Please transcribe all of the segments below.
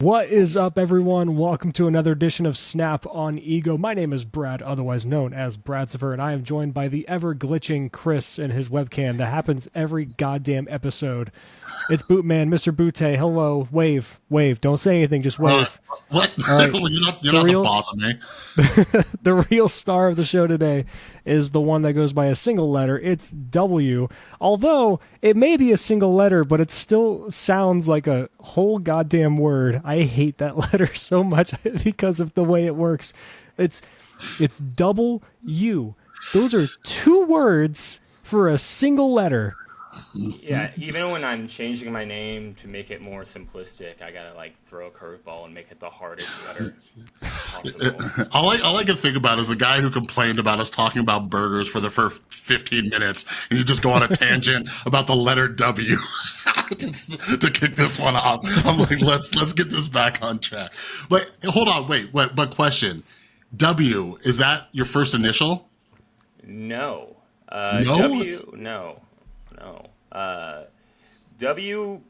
What is up, everyone? Welcome to another edition of Snap on Ego. My name is Brad, otherwise known as Bradsifer, and I am joined by the ever-glitching Chris and his webcam that happens every goddamn episode. It's Bootman, Mr. Bootay. Hello. Wave. Wave. Don't say anything, just wave. What? All right. You're not the boss of me. The real star of the show today is the one that goes by a single letter. It's W. Although it may be a single letter, but it still sounds like a whole goddamn word. I hate that letter so much because of the way it works. It's double U. Those are two words for a single letter. Yeah, even when I'm changing my name to make it more simplistic, I gotta throw a curveball and make it the hardest letter possible. All I can think about is the guy who complained about us talking about burgers for the first 15 minutes, and you just go on a tangent about the letter W to kick this one off. I'm like, let's get this back on track. But hold on, wait. But question: W, is that your first initial? No. No? W. No. W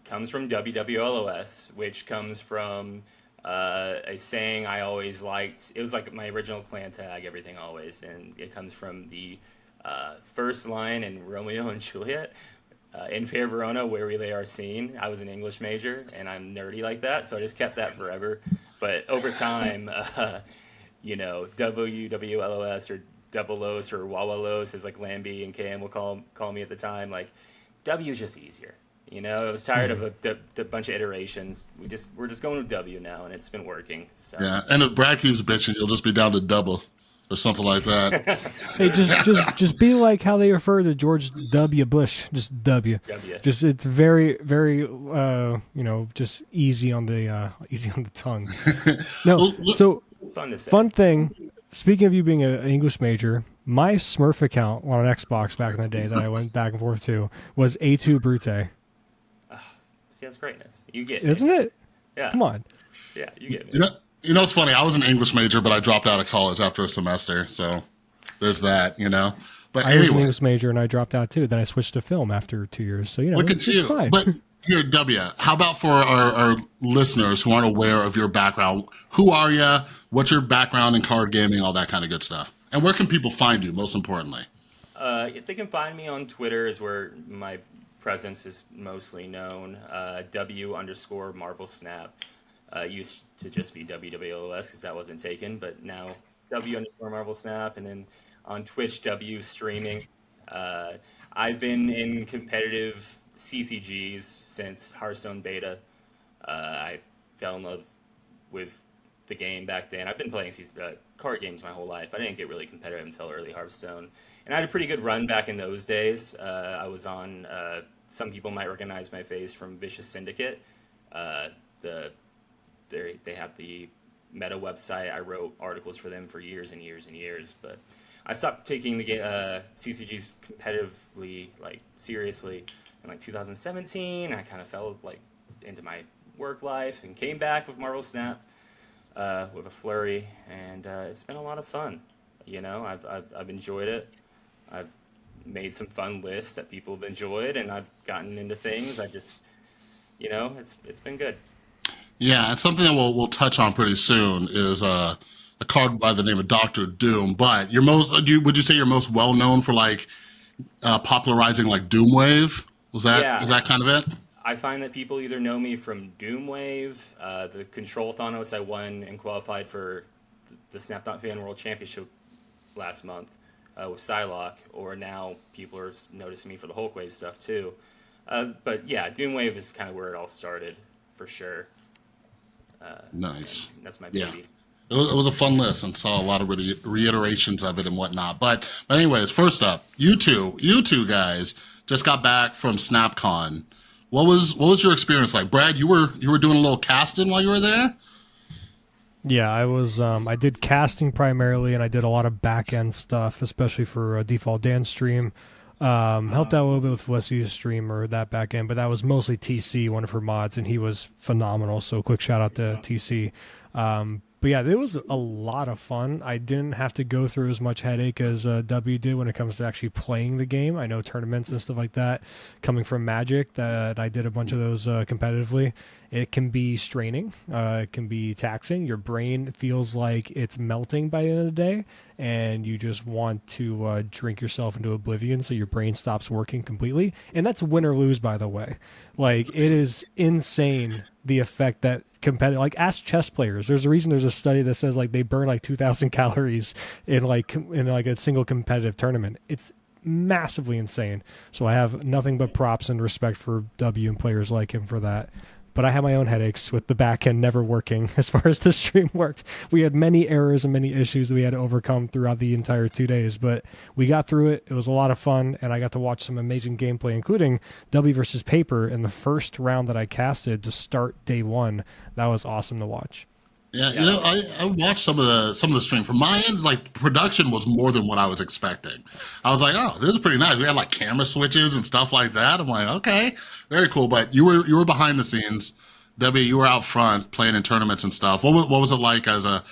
comes from WWLOS, which comes from a saying I always liked. It was like my original clan tag, everything always, and it comes from the first line in Romeo and Juliet. In Fair Verona, where we lay our scene. I was an English major, and I'm nerdy like that, so I just kept that forever. But over time, WWLOS or Double Os or WWLOS, as like Lambie and KM will call me at the time. Like, W is just easier. I was tired of the bunch of iterations. We're just going with W now, and it's been working. So. Yeah, and if Brad keeps bitching, you'll just be down to double or something like that. Hey, just be like how they refer to George W. Bush. Just W. Just it's very, very, just easy on the tongue. No, so fun to say. Fun thing. Speaking of you being an English major, my Smurf account on an Xbox back in the day that I went back and forth to was A2 Brute. See, that's greatness. You get Isn't it? Yeah. Come on. Yeah, you get me. You know, it's funny. I was an English major, but I dropped out of college after a semester. So there's that, But I anyway, was an English major and I dropped out too. Then I switched to film after 2 years. So, look at you. Fine. But here, W, how about for our listeners who aren't aware of your background? Who are you? What's your background in card gaming? All that kind of good stuff. And where can people find you, most importantly? They can find me on Twitter is where my presence is mostly known. W_Marvel Snap. Used to just be WWLOS because that wasn't taken, but now W_Marvel Snap. And then on Twitch, W streaming. I've been in competitive CCGs since Hearthstone beta. I fell in love with the game back then. I've been playing card games my whole life. I didn't get really competitive until early Hearthstone. And I had a pretty good run back in those days. I was on, some people might recognize my face from Vicious Syndicate. They have the meta website. I wrote articles for them for years and years and years. But I stopped taking the CCGs competitively, seriously, in 2017. I kind of fell into my work life and came back with Marvel Snap with a flurry, and it's been a lot of fun. I've enjoyed it. I've made some fun lists that people have enjoyed, and I've gotten into things. it's been good. Yeah, and something that we'll touch on pretty soon is a card by the name of Dr. Doom. But would you say you're most well known for popularizing DOOMWAVE? Was that kind of it? I find that people either know me from DOOMWAVE, the Control Thanos I won and qualified for the Snap.fan World Championship last month with Psylocke, or now people are noticing me for the Hulkwave stuff too. But yeah, DOOMWAVE is kind of where it all started for sure. Nice. That's my baby. Yeah. It was a fun list and saw a lot of reiterations of it and whatnot. But anyways, first up, you two guys just got back from SnapCon. What was your experience like? Brad, you were doing a little casting while you were there? Yeah, I was. I did casting primarily, and I did a lot of back end stuff, especially for Default Dance stream. Helped out a little bit with Leslie's stream or that back end, but that was mostly TC, one of her mods, and he was phenomenal. So quick shout out to TC. But yeah, it was a lot of fun. I didn't have to go through as much headache as W did when it comes to actually playing the game. I know tournaments and stuff like that, coming from Magic, that I did a bunch of those competitively. It can be straining. It can be taxing. Your brain feels like it's melting by the end of the day, and you just want to drink yourself into oblivion so your brain stops working completely. And that's win or lose, by the way. Like, it is insane the effect that competitive, like, ask chess players. There's a reason there's a study that says like they burn like 2,000 calories in like a single competitive tournament. It's massively insane. So I have nothing but props and respect for W and players like him for that. But I had my own headaches with the back end never working as far as the stream worked. We had many errors and many issues that we had to overcome throughout the entire 2 days, but we got through it. It was a lot of fun, and I got to watch some amazing gameplay, including W versus Paper in the first round that I casted to start day one. That was awesome to watch. Yeah, you know, I watched some of the stream. From my end, like, production was more than what I was expecting. I was like, oh, this is pretty nice. We had like camera switches and stuff like that. I'm like, okay, very cool. But you were behind the scenes, Debbie. You were out front playing in tournaments and stuff. What was it like as an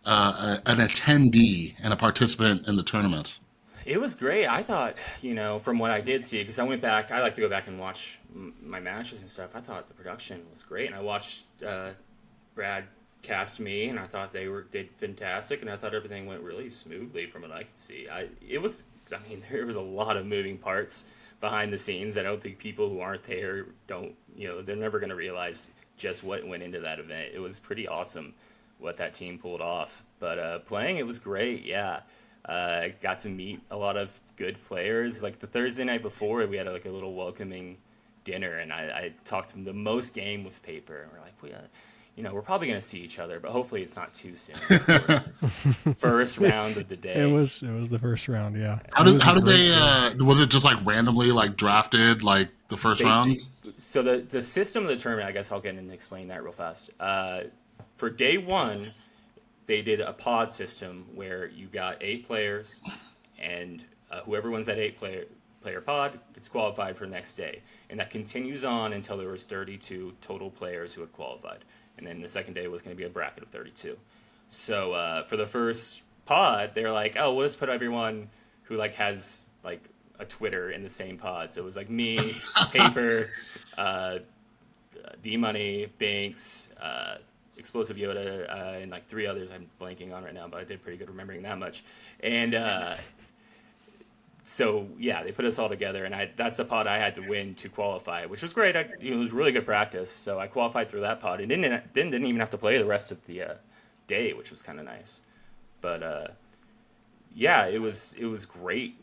attendee and a participant in the tournament? It was great. I thought, you know, from what I did see, because I went back, I like to go back and watch my matches and stuff. I thought the production was great, and I watched Brad cast me, and I thought they did fantastic, and I thought everything went really smoothly from what I could see. There was a lot of moving parts behind the scenes. I don't think people who aren't there they're never going to realize just what went into that event. It was pretty awesome what that team pulled off. But playing, it was great. Yeah, I got to meet a lot of good players. Like the Thursday night before, we had like a little welcoming dinner, and I talked the most game with Paper, and we're like, we're probably going to see each other, but hopefully it's not too soon. First round of the day. It was the first round, yeah. How did they? Was it just like randomly like drafted like the first round? So the system of the tournament, I guess I'll get in and explain that real fast. For day one, they did a pod system where you got 8 players, and whoever wins that 8-player pod gets qualified for the next day, and that continues on until there was 32 total players who had qualified. And then the second day was going to be a bracket of 32. So for the first pod, they're like, oh, we'll just put everyone who like has like a Twitter in the same pod. So it was like me, Paper, D-Money, Binks, Explosive Yoda, and like 3 others I'm blanking on right now, but I did pretty good remembering that much. And so yeah, they put us all together, and that's the pod I had to win to qualify, which was great. It was really good practice, so I qualified through that pod, and didn't even have to play the rest of the day, which was kind of nice. But yeah, it was great,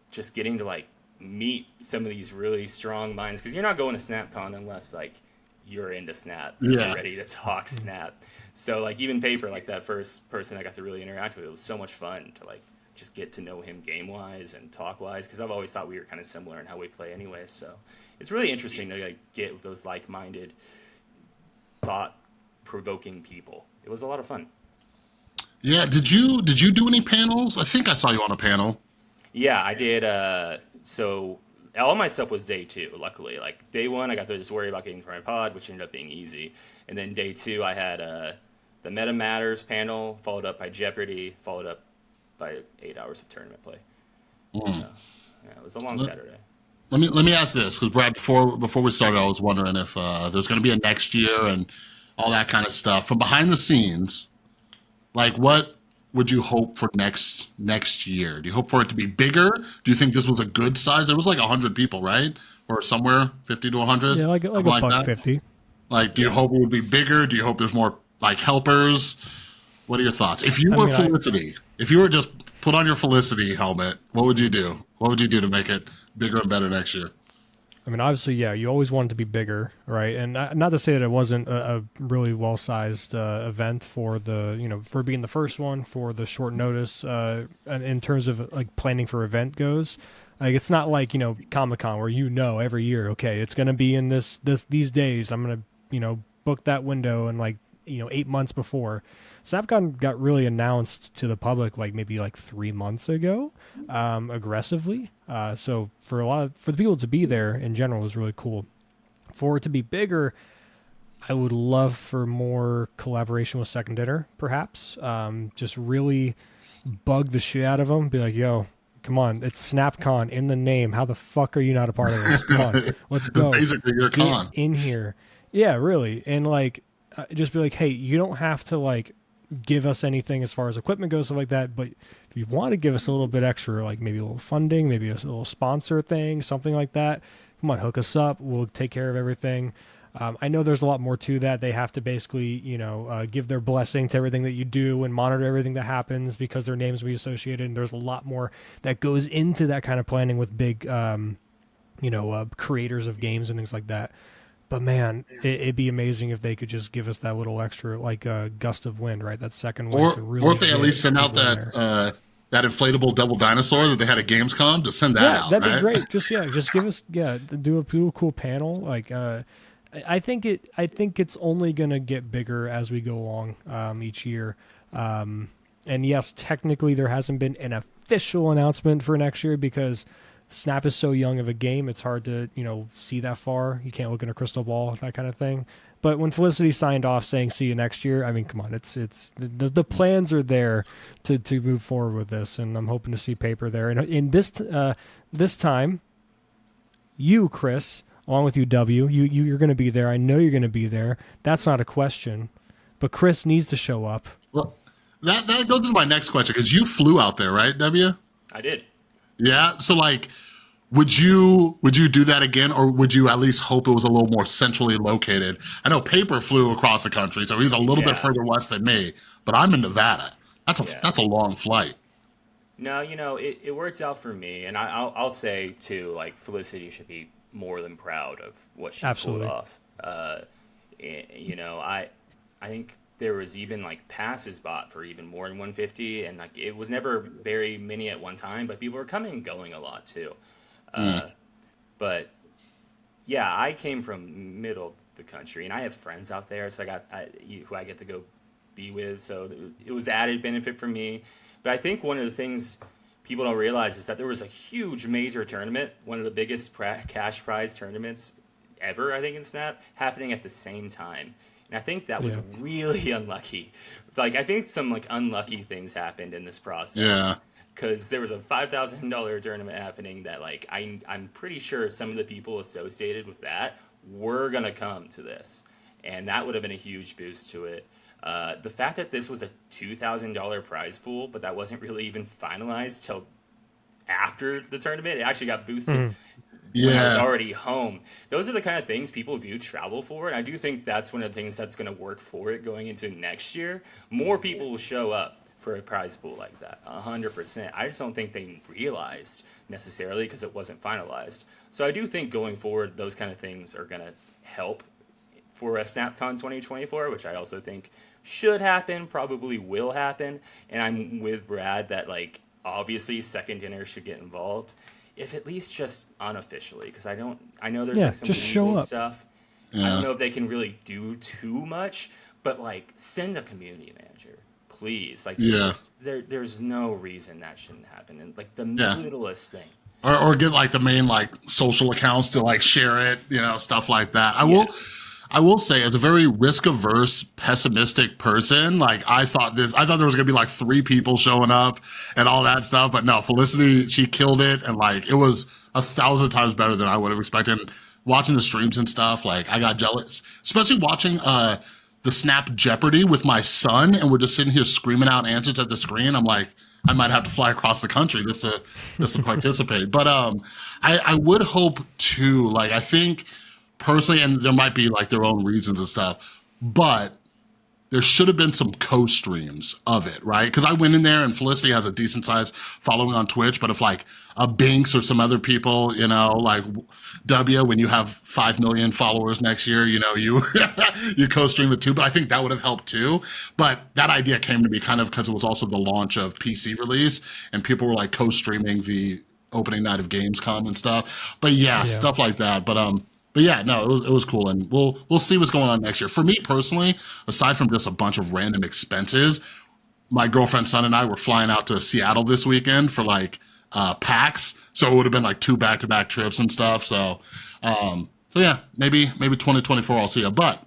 just getting to like meet some of these really strong minds, because you're not going to SnapCon unless like you're into Snap, you're ready to talk Snap. So like even Paper, like that first person I got to really interact with, it was so much fun to like just get to know him game-wise and talk-wise, because I've always thought we were kind of similar in how we play anyway. So it's really interesting to like get with those like-minded, thought-provoking people. It was a lot of fun. Yeah, did you do any panels? I think I saw you on a panel. Yeah, I did. So all my stuff was day 2, luckily. Like day 1, I got to just worry about getting to my pod, which ended up being easy. And then day 2, I had the Meta Matters panel, followed up by Jeopardy, followed up by 8 hours of tournament play. So, yeah, it was a long Saturday. Let me ask this, because Brad, before we started, I was wondering if there's going to be a next year and all that kind of stuff. From behind the scenes, like what would you hope for next year? Do you hope for it to be bigger? Do you think this was a good size? There was like 100 people, right? Or somewhere 50 to 100? Yeah, like a buck 50. Like, do you hope it would be bigger? Do you hope there's more like helpers? What are your thoughts? If you were Felicity, if you were just put on your Felicity helmet, what would you do? What would you do to make it bigger and better next year? I mean, obviously, yeah, you always want it to be bigger, right? And not to say that it wasn't a really well-sized event for for being the first one, for the short notice, in terms of like planning for event goes. Like, it's not like, Comic-Con where every year, okay, it's going to be in these days. I'm going to, book that window and 8 months before. SnapCon got really announced to the public maybe 3 months ago, aggressively. So for the people to be there in general was really cool. For it to be bigger, I would love for more collaboration with Second Dinner, perhaps. Just really bug the shit out of them. Be like, yo, come on, it's SnapCon in the name. How the fuck are you not a part of this? Come on, let's go. Basically, your Get con. in here. Yeah, really. And like, just be like, hey, you don't have to like give us anything as far as equipment goes, stuff like that. But if you want to give us a little bit extra, like maybe a little funding, maybe a little sponsor thing, something like that, come on, hook us up. We'll take care of everything. I know there's a lot more to that. They have to basically, give their blessing to everything that you do and monitor everything that happens because their names will be associated. And there's a lot more that goes into that kind of planning with big, creators of games and things like that. But man, it'd be amazing if they could just give us that little extra, like a gust of wind, right? That second wind to really or if they at least send out that inflatable devil dinosaur that they had at Gamescom, to send that out. That'd right? be great. Just give us do a cool panel. Like I think it's only gonna get bigger as we go along each year. And yes, technically there hasn't been an official announcement for next year because Snap is so young of a game, it's hard to, see that far. You can't look in a crystal ball, that kind of thing. But when Felicity signed off saying see you next year, I mean, come on, it's the plans are there to move forward with this, and I'm hoping to see paper there. And in this time, you, Chris, along with you, W, you're going to be there. I know you're going to be there. That's not a question. But Chris needs to show up. Well, that goes into my next question, because you flew out there, right, W? I did. Yeah. So, like, would you do that again, or would you at least hope it was a little more centrally located? I know Paper flew across the country, so he's a little bit further west than me, but I'm in Nevada. That's a long flight. No, it works out for me, and I'll say too, like, Felicity should be more than proud of what she pulled off. I think there was even like passes bought for even more than 150, and like it was never very many at one time, but people were coming and going a lot too. But yeah, I came from middle of the country, and I have friends out there, so who I get to go be with. So it was added benefit for me. But I think one of the things people don't realize is that there was a huge major tournament, one of the biggest cash prize tournaments ever, I think, in Snap, happening at the same time. And I think that was really unlucky. Like, I think some like unlucky things happened in this process. Yeah. Because there was a $5,000 tournament happening that, like, I'm pretty sure some of the people associated with that were going to come to this. And that would have been a huge boost to it. The fact that this was a $2,000 prize pool, but that wasn't really even finalized till after the tournament, it actually got boosted when I was already home. Those are the kind of things people do travel for, and I do think that's one of the things that's going to work for it going into next year. More people will show up for a prize pool like that, 100%. I just don't think they realized necessarily because it wasn't finalized. So I do think going forward, those kind of things are going to help for a SnapCon 2024, which I also think should happen, probably will happen. And I'm with Brad that, like, obviously Second Dinner should get involved, if at least just unofficially, because I know there's like some legal stuff. I don't know if they can really do too much, but like send a community manager, please. Like, there's no reason that shouldn't happen. And like the littlest thing. Or get like the main like social accounts to like share it, stuff like that. I will say, as a very risk-averse, pessimistic person, like I thought there was going to be like 3 people showing up and all that stuff, but no, Felicity, she killed it, and like it was 1,000 times better than I would have expected. Watching the streams and stuff, like I got jealous, especially watching the Snap Jeopardy with my son, and we're just sitting here screaming out answers at the screen. I'm like, I might have to fly across the country just to participate. But I would hope too, like I think personally, and there might be like their own reasons and stuff, but there should have been some co-streams of it, right? Because I went in there and Felicity has a decent size following on Twitch, but if like a Binks or some other people, like W, when you have 5 million followers next year, you you co-stream it too. But I think that would have helped too. But that idea came to me kind of because it was also the launch of PC release, and people were like co-streaming the opening night of Gamescom and stuff. But stuff like that. But yeah, no, it was cool, and we'll see what's going on next year. For me personally, aside from just a bunch of random expenses, my girlfriend's son and I were flying out to Seattle this weekend for like PAX, so it would have been like 2 back-to-back trips and stuff. So yeah, maybe 2024 I'll see you. But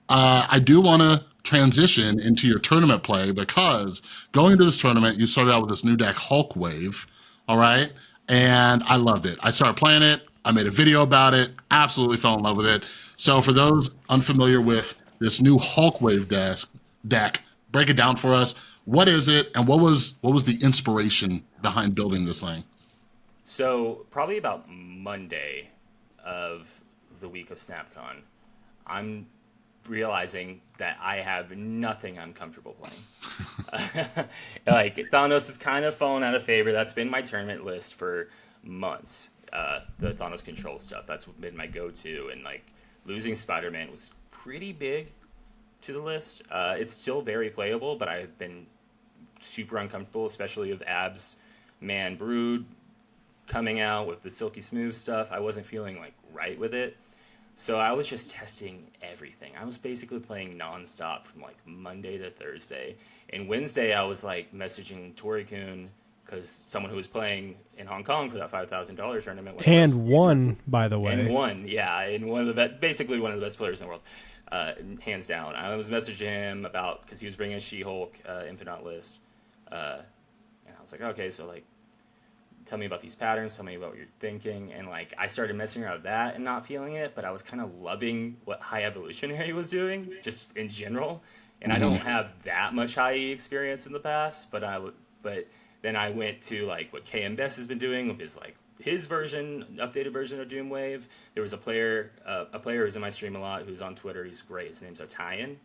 I do want to transition into your tournament play because going into this tournament, you started out with this new deck, Hulk Wave, all right? And I loved it. I started playing it. I made a video about it. Absolutely fell in love with it. So for those unfamiliar with this new Hulk Wave deck, break it down for us. What is it, and what was the inspiration behind building this thing? So probably about Monday of the week of SnapCon, I'm realizing that I have nothing I'm comfortable playing. Like Thanos is kind of fallen out of favor. That's been my tournament list for months. The Thanos control stuff. That's been my go-to. And like losing Spider-Man was pretty big to the list. It's still very playable, but I've been super uncomfortable, especially with Abs Man Brood coming out with the silky smooth stuff. I wasn't feeling like right with it. So I was just testing everything. I was basically playing nonstop from like Monday to Thursday. And Wednesday I was like messaging Tori-kun because someone who was playing in Hong Kong for that $5,000 tournament and won, by the way. And won, yeah, and one of the best, basically one of the best players in the world, hands down. I was messaging him about because he was bringing a She-Hulk Infinite list, and I was like, okay, so like, tell me about these patterns, tell me about what you're thinking, and like I started messing around with that and not feeling it, but I was kind of loving what High Evolutionary was doing, just in general. And I don't have that much High E experience in the past, but then I went to like what KM Best has been doing with his version, updated version of DOOMWAVE. There was a player who's in my stream a lot, who's on Twitter. He's great. His name's Otayan.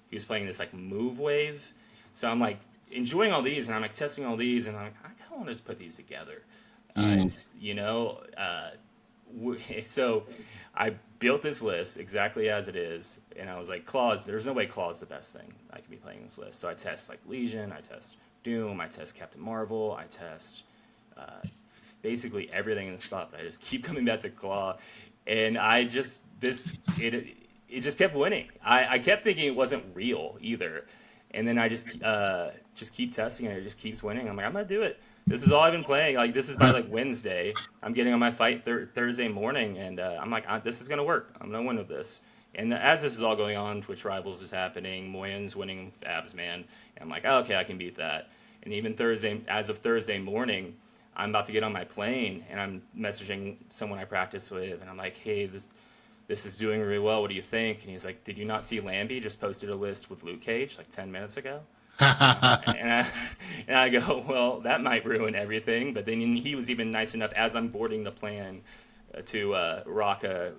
He was playing this like Move Wave. So I'm like enjoying all these, and I'm like testing all these, and I'm like, I kind of want to just put these together. So I built this list exactly as it is, and I was like, Claw's, there's no way Claw's the best thing I could be playing this list. So I test like Legion, I test Doom, I test Captain Marvel, I test basically everything in the spot, but I just keep coming back to Claw, and it just kept winning. I kept thinking it wasn't real either, and then I just keep testing it. It just keeps winning. I'm like, I'm gonna do it. This is all I've been playing. Like this is by like Wednesday. I'm getting on my fight Thursday morning, and I'm like, this is gonna work. I'm gonna win with this. And as this is all going on, Twitch Rivals is happening. Moyen's winning Abs Man, and I'm like, oh, okay, I can beat that. And even as of Thursday morning, I'm about to get on my plane, and I'm messaging someone I practice with, and I'm like, hey, this is doing really well. What do you think? And he's like, did you not see Lambie just posted a list with Luke Cage like 10 minutes ago? and I go, well, that might ruin everything. But then he was even nice enough as I'm boarding the plane to rock a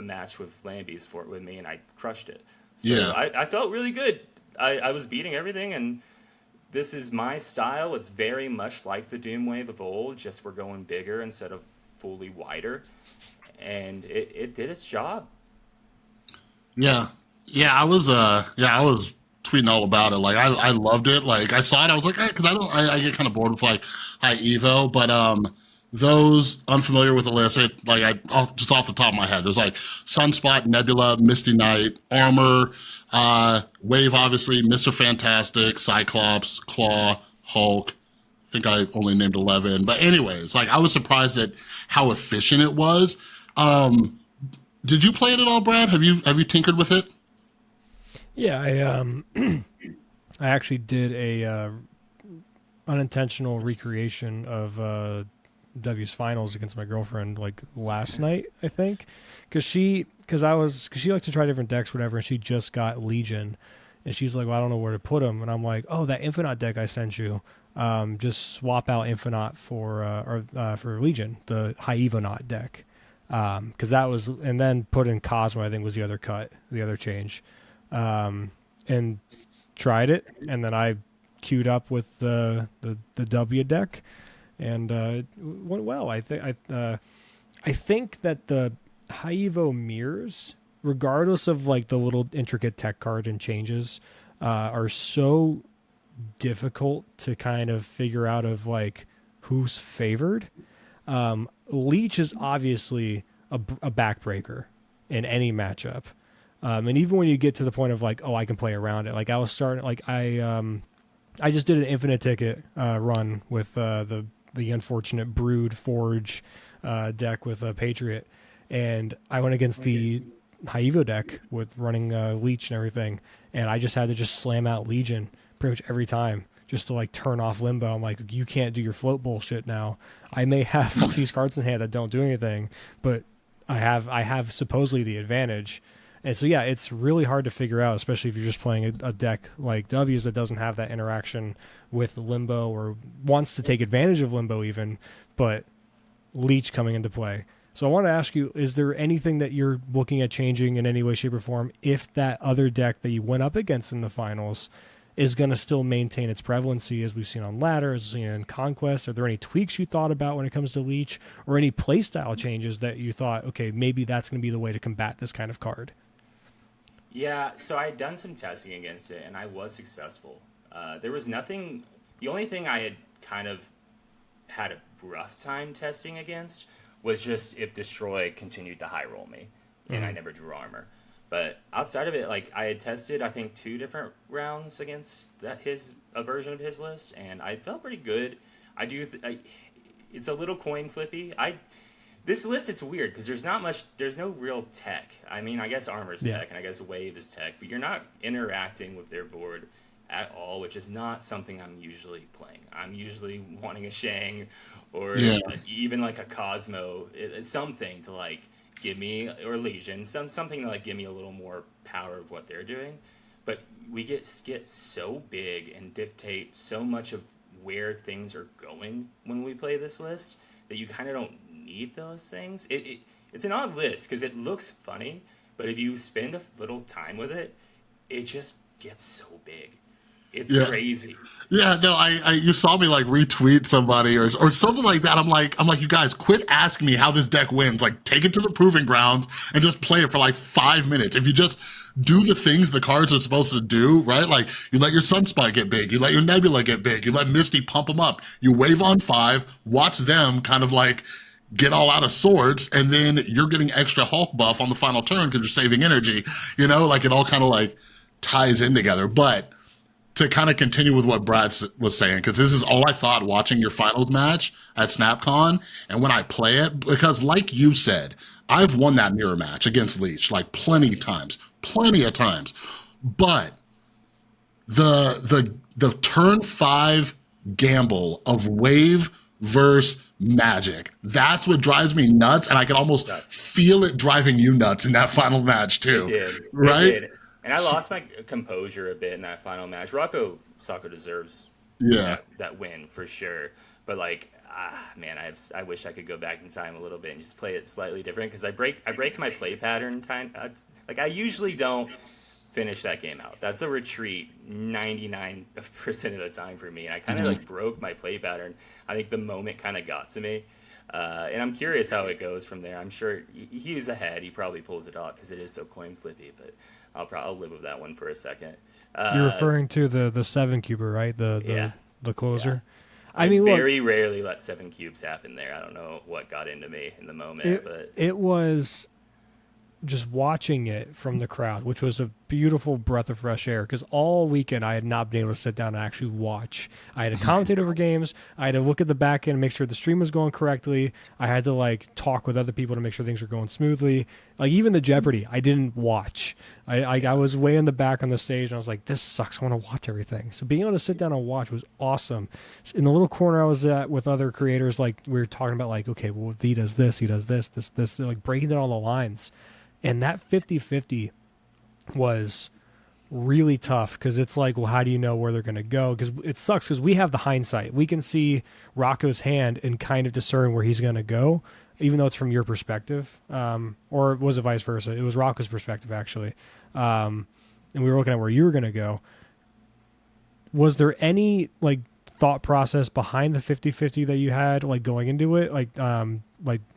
match with Lambies with me, and I crushed it. So yeah. I felt really good. I was beating everything, and this is my style. It's very much like the DOOMWAVE of old, just we're going bigger instead of fully wider. And it did its job. Yeah, I was tweeting all about it. Like I loved it. Like I saw it, I was like, because I get kind of bored with like High Evo, but those unfamiliar with the list, just off the top of my head, there's like Sunspot, Nebula, Misty Knight, Armor, Wave, obviously, Mr. Fantastic, Cyclops, Claw, Hulk. I think I only named 11, but anyways, like I was surprised at how efficient it was. Did you play it at all, Brad? Have you tinkered with it? Yeah, I actually did a unintentional recreation of W's finals against my girlfriend like last night, I think, because she likes to try different decks, whatever, and she just got Legion, and she's like, well, I don't know where to put them, and I'm like, oh, that Infinite deck I sent you, just swap out Infinite for Legion, the High Evonaut deck, because that was, and then put in Cosmo, I think was the other change. And tried it, and then I queued up with the W deck, and it went well. I think that the High Evo mirrors, regardless of like the little intricate tech card and changes, are so difficult to kind of figure out of like who's favored. Leech is obviously a backbreaker in any matchup. And even when you get to the point of like, oh, I can play around it. Like I was starting, like I just did an infinite ticket run with the unfortunate Brood Forge deck with a Patriot, and I went against the high evo deck with running Leech and everything, and I just had to just slam out Legion pretty much every time just to like turn off Limbo. I'm like, you can't do your float bullshit now. I may have all these cards in hand that don't do anything, but I have supposedly the advantage. And so, yeah, it's really hard to figure out, especially if you're just playing a deck like W's that doesn't have that interaction with Limbo or wants to take advantage of Limbo even, but Leech coming into play. So I want to ask you, is there anything that you're looking at changing in any way, shape, or form if that other deck that you went up against in the finals is going to still maintain its prevalency as we've seen on Ladder, as we've seen in Conquest? Are there any tweaks you thought about when it comes to Leech, or any playstyle changes that you thought, okay, maybe that's going to be the way to combat this kind of card? Yeah, so I had done some testing against it, and I was successful. There was nothing... The only thing I had kind of had a rough time testing against was just if Destroy continued to high roll me, and I never drew armor. But outside of it, like, I had tested, I think, 2 different rounds against a version of his list, and I felt pretty good. I do... it's a little coin flippy. This list, it's weird because there's no real tech. I mean, I guess Armor's tech, and I guess Wave is tech, but you're not interacting with their board at all, which is not something I'm usually playing. I'm usually wanting a Shang or even like a Cosmo, something to like give me, or Legion, something to like give me a little more power of what they're doing. But we get so big and dictate so much of where things are going when we play this list that you kind of don't need those things. It's an odd list because it looks funny, but if you spend a little time with it, it just gets so big. It's crazy. Yeah, no, I you saw me like retweet somebody or something like that. I'm like, you guys, quit asking me how this deck wins. Like, take it to the proving grounds and just play it for like 5 minutes. If you just do the things the cards are supposed to do, right? Like, you let your Sunspot get big, you let your Nebula get big, you let Misty pump them up, you wave on 5, watch them kind of like get all out of sorts, and then you're getting extra Hulk buff on the final turn because you're saving energy. You know, like, it all kind of like ties in together. But to kind of continue with what Brad was saying, because this is all I thought watching your finals match at SnapCon, and when I play it, because like you said, I've won that mirror match against Leech like plenty of times, but the turn 5 gamble of Wave versus Magic, that's what drives me nuts, and I can almost feel it driving you nuts in that final match too. It did. Right? It did. And I lost my composure a bit in that final match. Rocco Sacco deserves that win for sure. But like, man, I wish I could go back in time a little bit and just play it slightly different, because I break my play pattern time. Like, I usually don't finish that game out. That's a retreat 99% of the time for me. And I kind of like broke my play pattern. I think the moment kind of got to me. And I'm curious how it goes from there. I'm sure he's ahead. He probably pulls it off because it is so coin flippy, but I'll live with that one for a second. You're referring to the 7 cuber, right? The closer. Yeah. I mean, very rarely let 7 cubes happen there. I don't know what got into me in the moment, but it was just watching it from the crowd, which was a beautiful breath of fresh air, because all weekend I had not been able to sit down and actually watch. I had to commentate over games. I had to look at the back end and make sure the stream was going correctly. I had to like talk with other people to make sure things were going smoothly. Like, even the Jeopardy, I didn't watch. I was way in the back on the stage, and I was like, this sucks. I want to watch everything. So being able to sit down and watch was awesome. In the little corner I was at with other creators, like, we were talking about, like, okay, well, if he does this, this, like, breaking down all the lines. And that 50-50 was really tough, because it's like, well, how do you know where they're going to go? Because it sucks, because we have the hindsight. We can see Rocco's hand and kind of discern where he's going to go, even though it's from your perspective. Or was it vice versa? It was Rocco's perspective, actually. And we were looking at where you were going to go. Was there any, like, thought process behind the 50-50 that you had, like, going into it? Like,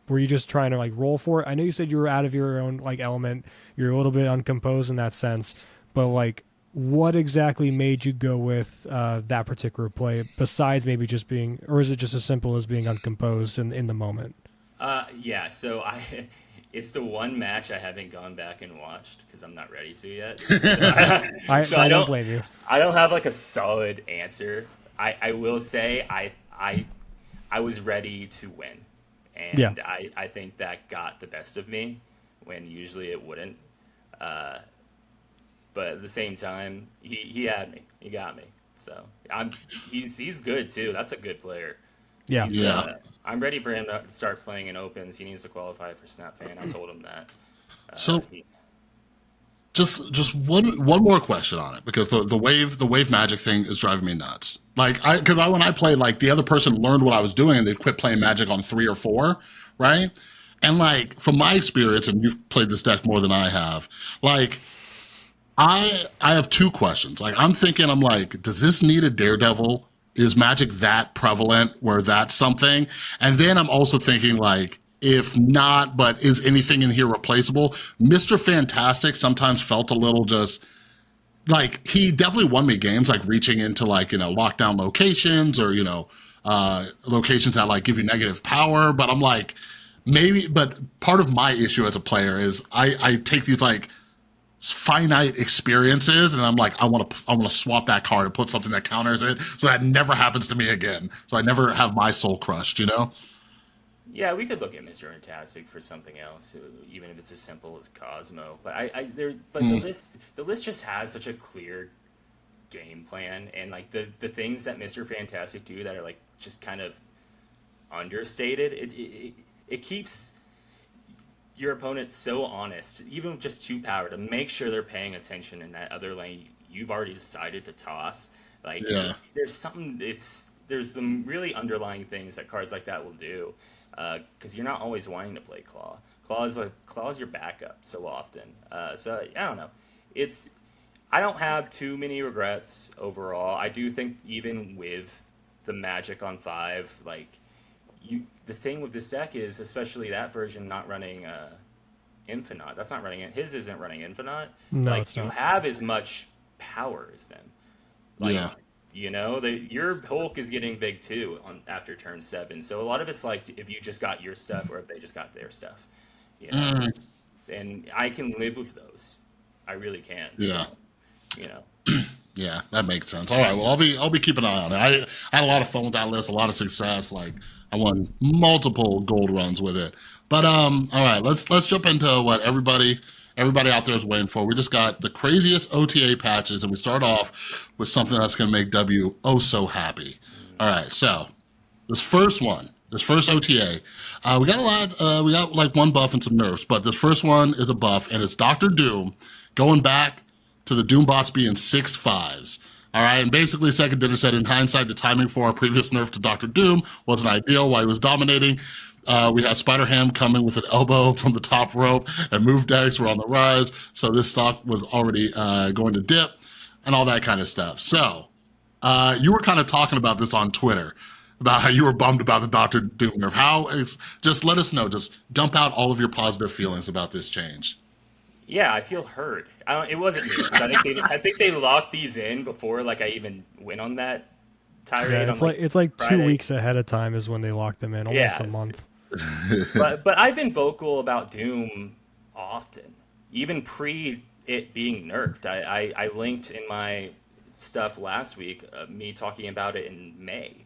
were you just trying to like roll for it? I know you said you were out of your own like element. You're a little bit uncomposed in that sense, but like, what exactly made you go with that particular play, besides maybe just being, or is it just as simple as being uncomposed in the moment? Yeah. So it's the one match I haven't gone back and watched because I'm not ready to yet. I don't blame you. I don't have like a solid answer. I will say I was ready to win. And I think that got the best of me when usually it wouldn't. Uh, but at the same time, he had me. He got me. So he's good too. That's a good player. Yeah. He's Yeah. I'm ready for him to start playing in opens. He needs to qualify for SnapFan. I told him that. So He, just one more question on it, because the wave magic thing is driving me nuts. Like because when I played, like the other person learned what I was doing and they've quit playing magic on 3 or 4, right? And like from my experience, and you've played this deck more than I have, like I have 2 questions. Like I'm like, does this need a Daredevil? Is magic that prevalent where that's something? And then I'm also thinking, like, if not, but is anything in here replaceable? Mr. Fantastic sometimes felt a little just like, he definitely won me games, like reaching into, like, lockdown locations, or, locations that like give you negative power. But I'm like, maybe, but part of my issue as a player is I take these like finite experiences, and I'm like, I want to swap that card and put something that counters it, so that never happens to me again, so I never have my soul crushed. yeah, we could look at Mr. Fantastic for something else, even if it's as simple as Cosmo. But the list just has such a clear game plan, and like the things that Mr. Fantastic do that are like just kind of understated. It keeps your opponent so honest, even with just 2 power, to make sure they're paying attention in that other lane you've already decided to toss. Like Yeah. there's some really underlying things that cards like that will do, because you're not always wanting to play Claw. Claw's your backup so often. So I don't know. I don't have too many regrets overall. I do think even with the Magic on 5, like the thing with this deck is, especially that version not running Infinite. That's not running it. His isn't running Infinite. No, Like it's you not. have as much power as them. Like Yeah. your Hulk is getting big too after turn 7. So a lot of it's like if you just got your stuff or if they just got their stuff. You know, Mm, and I can live with those. I really can. yeah. So, you know. Yeah, that makes sense. All right, well, I'll be keeping an eye on it. I had a lot of fun with that list, a lot of success. Like, I won multiple gold runs with it. But all right, let's jump into what everybody out there is waiting for. We just got the craziest OTA patches, and we start off with something that's going to make W oh so happy. All right, so this first OTA, we got a lot. We got like one buff and some nerfs, but this first one is a buff, and it's Doctor Doom going back to the Doombots being 6/5s. All right, and basically, Second Dinner said, in hindsight, the timing for our previous nerf to Doctor Doom wasn't ideal while he was dominating. We had Spider Ham coming with an elbow from the top rope, and move decks were on the rise, so this stock was already going to dip, and all that kind of stuff. So, you were kind of talking about this on Twitter, about how you were bummed about the Doctor Doom nerf. Just let us know. Just dump out all of your positive feelings about this change. Yeah, I feel hurt. It wasn't me. 'Cause I think they locked these in before like I even went on that tirade Yeah, on it's like 2 Friday. weeks ahead of time is when they lock them in, almost a Yes. month. But I've been vocal about Doom often, even pre it being nerfed. I linked in my stuff last week me talking about it in May,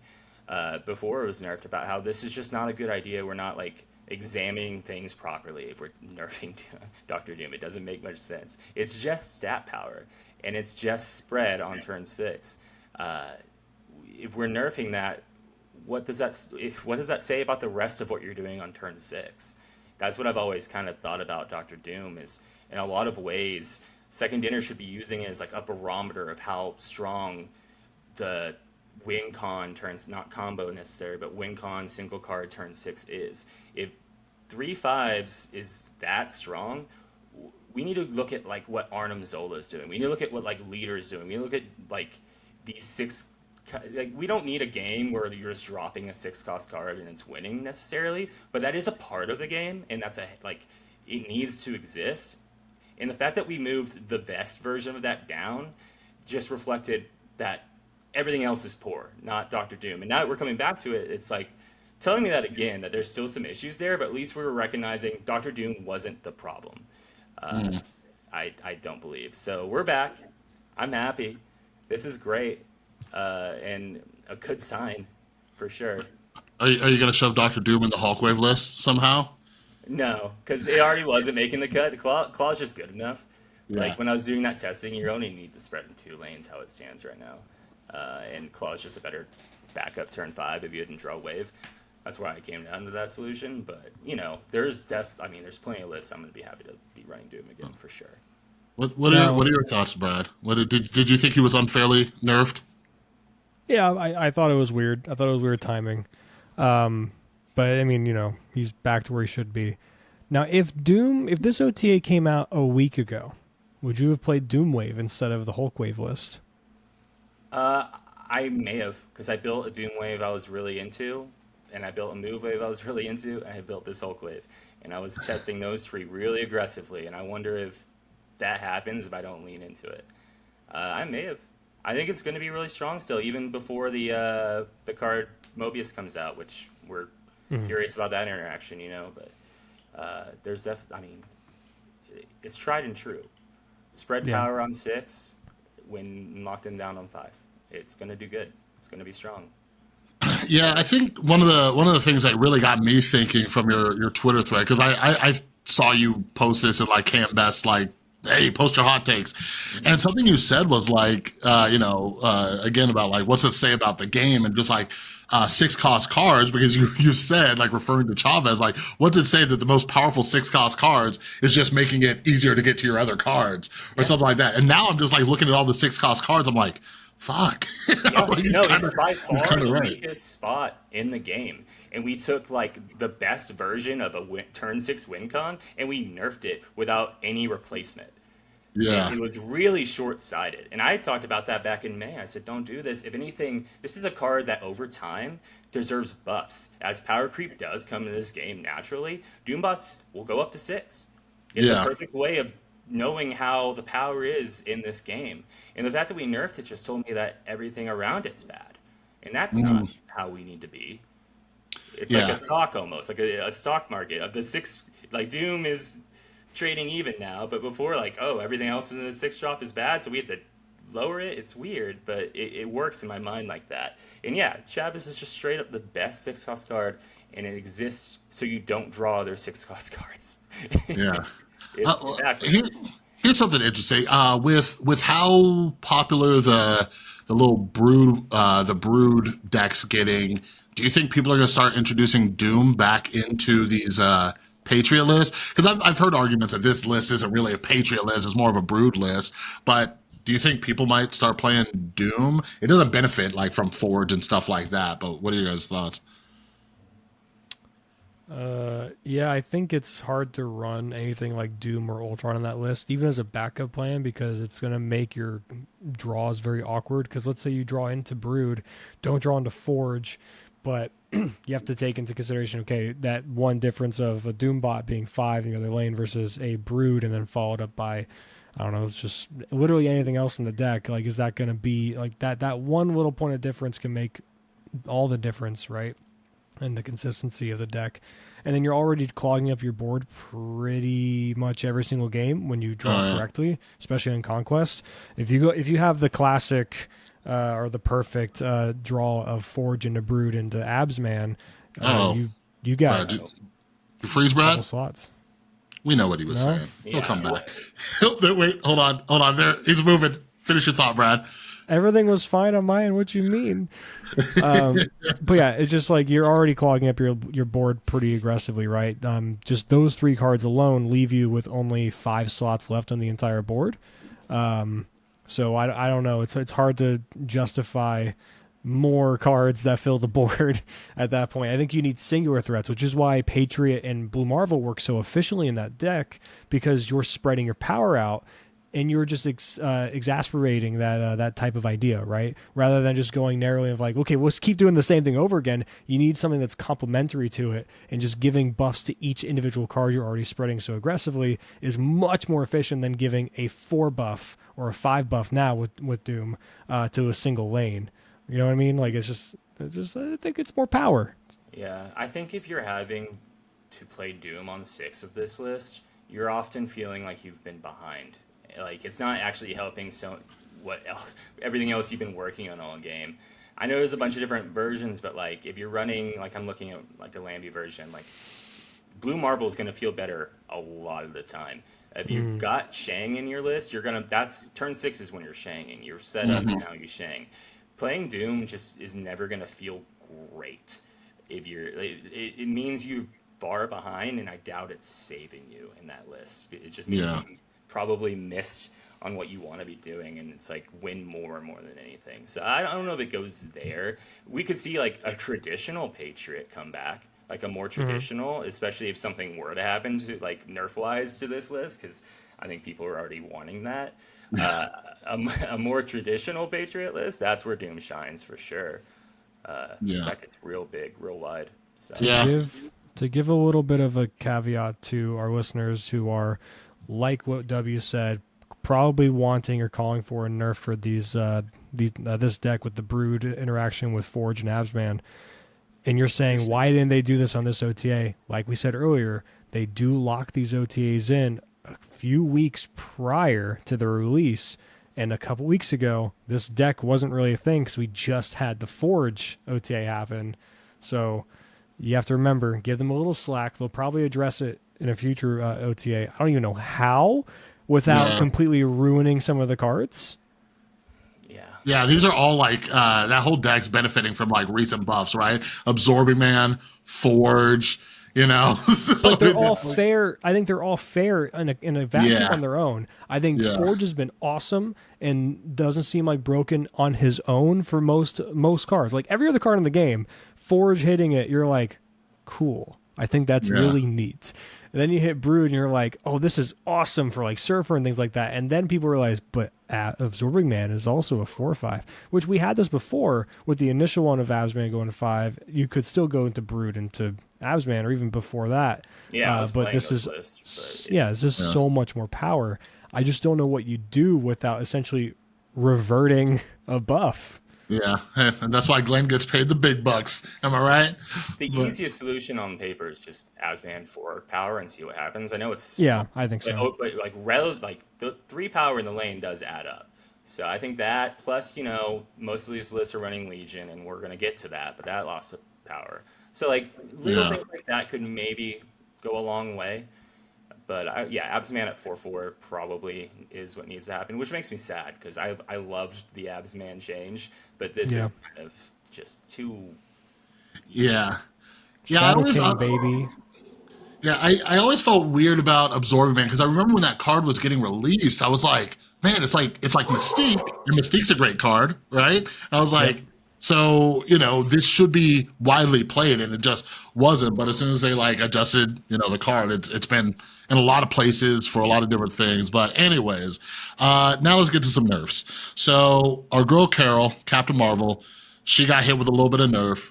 before it was nerfed, about how this is just not a good idea. We're not like examining things properly if we're nerfing Doctor Doom. It doesn't make much sense. It's just stat power, and it's just spread on turn 6. If we're nerfing that, what does that say about the rest of what you're doing on turn 6? That's what I've always kind of thought about Doctor Doom. Is in a lot of ways, Second Dinner should be using it as like a barometer of how strong the win con turns, not combo necessary, but win con single card turn 6 is. If 3/5s is that strong, we need to look at like what Arnim Zola is doing. We need to look at what like Leader is doing. We need to look at like these 6. Like, we don't need a game where you're just dropping a 6-cost card and it's winning necessarily, but that is a part of the game, and that's it needs to exist. And the fact that we moved the best version of that down just reflected that everything else is poor, not Doctor Doom. And now that we're coming back to it, it's like telling me that again, that there's still some issues there, but at least we were recognizing Doctor Doom wasn't the problem. I don't believe. So we're back. I'm happy. This is great. And a good sign for sure. Are you going to shove Doctor Doom in the Hulkwave list somehow? No, because it already wasn't making the cut. Claw's just good enough. Yeah. Like when I was doing that testing, you only need to spread in 2 lanes how it stands right now. And Claw is just a better backup turn 5 if you didn't draw wave. That's why I came down to that solution. But, there's plenty of lists I'm going to be happy to be running Doom again for sure. What are your thoughts, Brad? Did you think he was unfairly nerfed? Yeah, I thought it was weird. I thought it was weird timing. But I mean, he's back to where he should be. Now, if this OTA came out a week ago, would you have played DOOMWAVE instead of the Hulk Wave list? I may have, because I built a Doom Wave I was really into, and I built a Move Wave I was really into, and I built this Hulk Wave. And I was testing those 3 really aggressively, and I wonder if that happens if I don't lean into it. I may have. I think it's going to be really strong still, even before the card Mobius comes out, which we're curious about that interaction, But there's it's tried and true. Spread power on 6, when locked in down on 5. It's going to do good. It's going to be strong. Yeah, I think one of the things that really got me thinking from your Twitter thread, because I saw you post this in like Cam Best, like, hey, post your hot takes, and something you said was like, again about like what's it say about the game, and just like 6-cost cards, because you said, like, referring to Chavez, like, what's it say that the most powerful 6-cost cards is just making it easier to get to your other cards or something like that. And now I'm just like looking at all the 6-cost cards, I'm like, fuck. It's by far the right. weakest spot in the game. And we took like the best version of a turn 6 win con and we nerfed it without any replacement. Yeah. And it was really short-sighted. And I talked about that back in May. I said, don't do this. If anything, this is a card that over time deserves buffs. As power creep does come into this game naturally, Doombots will go up to 6. It's a perfect way of knowing how the power is in this game. And the fact that we nerfed it just told me that everything around it's bad. And that's not how we need to be. It's like a stock almost, like a stock market of the 6. Like Doom is trading even now, but before, like, everything else in the 6 drop is bad, so we have to lower it. It's weird, but it works in my mind like that. And yeah, Chavez is just straight up the best 6-cost card, and it exists so you don't draw their 6-cost cards. Yeah. It's Here's something interesting. With how popular the little brood deck's getting, do you think people are going to start introducing Doom back into these Patriot lists? Because I've heard arguments that this list isn't really a Patriot list; it's more of a brood list. But do you think people might start playing Doom? It doesn't benefit like from Forge and stuff like that. But what are your guys' thoughts? Yeah, I think it's hard to run anything like Doom or Ultron on that list, even as a backup plan, because it's going to make your draws very awkward. Because let's say you draw into Brood, don't draw into Forge, but you have to take into consideration, okay, that one difference of a Doombot being 5 in the other lane versus a Brood and then followed up by, I don't know, it's just literally anything else in the deck. Like, is that going to be like that one little point of difference can make all the difference, right? And the consistency of the deck. And then you're already clogging up your board pretty much every single game when you draw correctly, especially in Conquest. If you have the classic or the perfect draw of Forge into Brood into Absman, you got you freeze, Brad? Slots. We know what he was saying. Yeah, He'll come back. Wait, hold on. There, he's moving. Finish your thought, Brad. Everything was fine on my end. What you mean? But yeah, it's just like you're already clogging up your board pretty aggressively, right? Just those 3 cards alone leave you with only 5 slots left on the entire board. So I don't know. It's hard to justify more cards that fill the board at that point. I think you need singular threats, which is why Patriot and Blue Marvel work so efficiently in that deck, because you're spreading your power out. And you're just exasperating that type of idea, right? Rather than just going narrowly of like, okay, let's keep doing the same thing over again. You need something that's complementary to it, and just giving buffs to each individual card you're already spreading so aggressively is much more efficient than giving a 4 buff or a 5 buff now with Doom to a single lane. You know what I mean? Like it's just I think it's more power. Yeah, I think if you're having to play Doom on 6 of this list, you're often feeling like you've been behind. Like, it's not actually helping everything else you've been working on all game. I know there's a bunch of different versions, but like if you're running, like I'm looking at like the Lambie version, like Blue Marvel is going to feel better a lot of the time. If you've got Shang in your list, that's turn 6 is when you're Shanging. You're set up and now you Shang. Playing Doom just is never going to feel great. If it means you're far behind, and I doubt it's saving you in that list. It just means you probably missed on what you want to be doing, and it's like win more than anything. So I don't know if it goes there. We could see like a traditional Patriot come back, like a more traditional, especially if something were to happen to like nerf wise to this list, because I think people are already wanting that. A more traditional Patriot list, that's where Doom shines for sure. Like it's real big, real wide. So. To give a little bit of a caveat to our listeners who are, like what W said, probably wanting or calling for a nerf for this deck with the Brood interaction with Forge and Absman, and you're saying, why didn't they do this on this OTA? Like we said earlier, they do lock these OTAs in a few weeks prior to the release, and a couple weeks ago, this deck wasn't really a thing because we just had the Forge OTA happen. So you have to remember, give them a little slack. They'll probably address it in a future OTA. I don't even know how, without completely ruining some of the cards. Yeah, these are all like that whole deck's benefiting from like recent buffs, right? Absorbing Man, Forge, you know. But they're all fair. I think they're all fair in a vacuum on their own. I think Forge has been awesome and doesn't seem like broken on his own for most cards. Like every other card in the game, Forge hitting it, you're like, cool. I think that's really neat. And then you hit Brood and you're like, oh, this is awesome for like Surfer and things like that. And then people realize, but Absorbing Man is also a 4/5, which we had this before with the initial one of Absman going to 5. You could still go into Brood into Absman or even before that. Yeah, but this is so much more power. I just don't know what you do without essentially reverting a buff. Yeah, and that's why Glenn gets paid the big bucks. Am I right? The easiest solution on paper is just Absman 4 power and see what happens. I know it's I think so. But like the 3 power in the lane does add up. So I think that plus most of these lists are running Legion, and we're gonna get to that, but that lost of power. So like little things like that could maybe go a long way. But Absman at 4/4 probably is what needs to happen, which makes me sad because I loved the Absman change, but this is kind of just too. Yeah. Shadow King, baby. Yeah, I always felt weird about Absorbing Man because I remember when that card was getting released, I was like, man, it's like Mystique, and Mystique's a great card, right? And I was like, so, this should be widely played, and it just wasn't. But as soon as they like adjusted, the card, it's been in a lot of places for a lot of different things. But anyways, now let's get to some nerfs. So our girl Carol, Captain Marvel, she got hit with a little bit of nerf.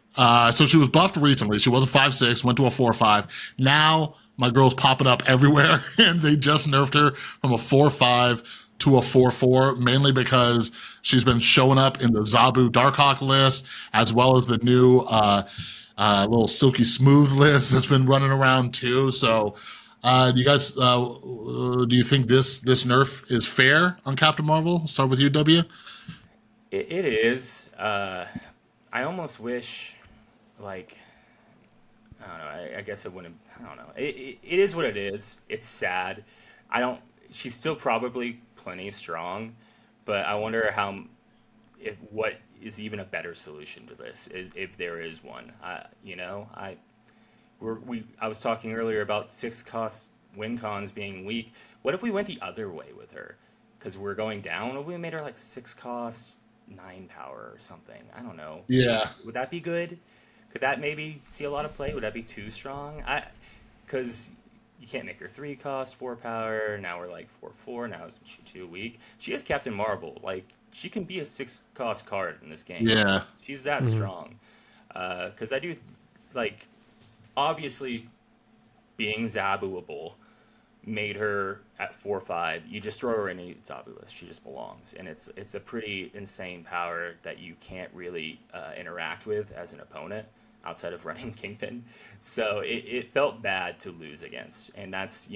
So she was buffed recently. She was a 5/6, went to a 4/5. Now my girl's popping up everywhere, and they just nerfed her from a 4/5 to a 4/4, mainly because she's been showing up in the Zabu Darkhawk list, as well as the new little Silky Smooth list that's been running around too. So do you guys, do you think this nerf is fair on Captain Marvel? Start with you, W. It is. I almost wish, like, I don't know, I guess it wouldn't, I don't know. It is what it is. It's sad. She's still probably plenty strong, but I wonder what is even a better solution to this, is if there is one. I was talking earlier about 6-cost win cons being weak. What if we went the other way with her? Because we're going down. What if we made her like 6-cost 9 power or something? I don't know. Yeah. Would that be good? Could that maybe see a lot of play? Would that be too strong? Because you can't make her 3-cost 4 power. Now we're like 4/4. Now is she too weak? She is Captain Marvel. Like, she can be a 6-cost card in this game. Yeah. She's that strong. Because I do, like, obviously being Zabuable made her at 4/5. You just throw her in a Zabu list. She just belongs. And it's a pretty insane power that you can't really interact with as an opponent outside of running Kingpin. So it felt bad to lose against. And that's,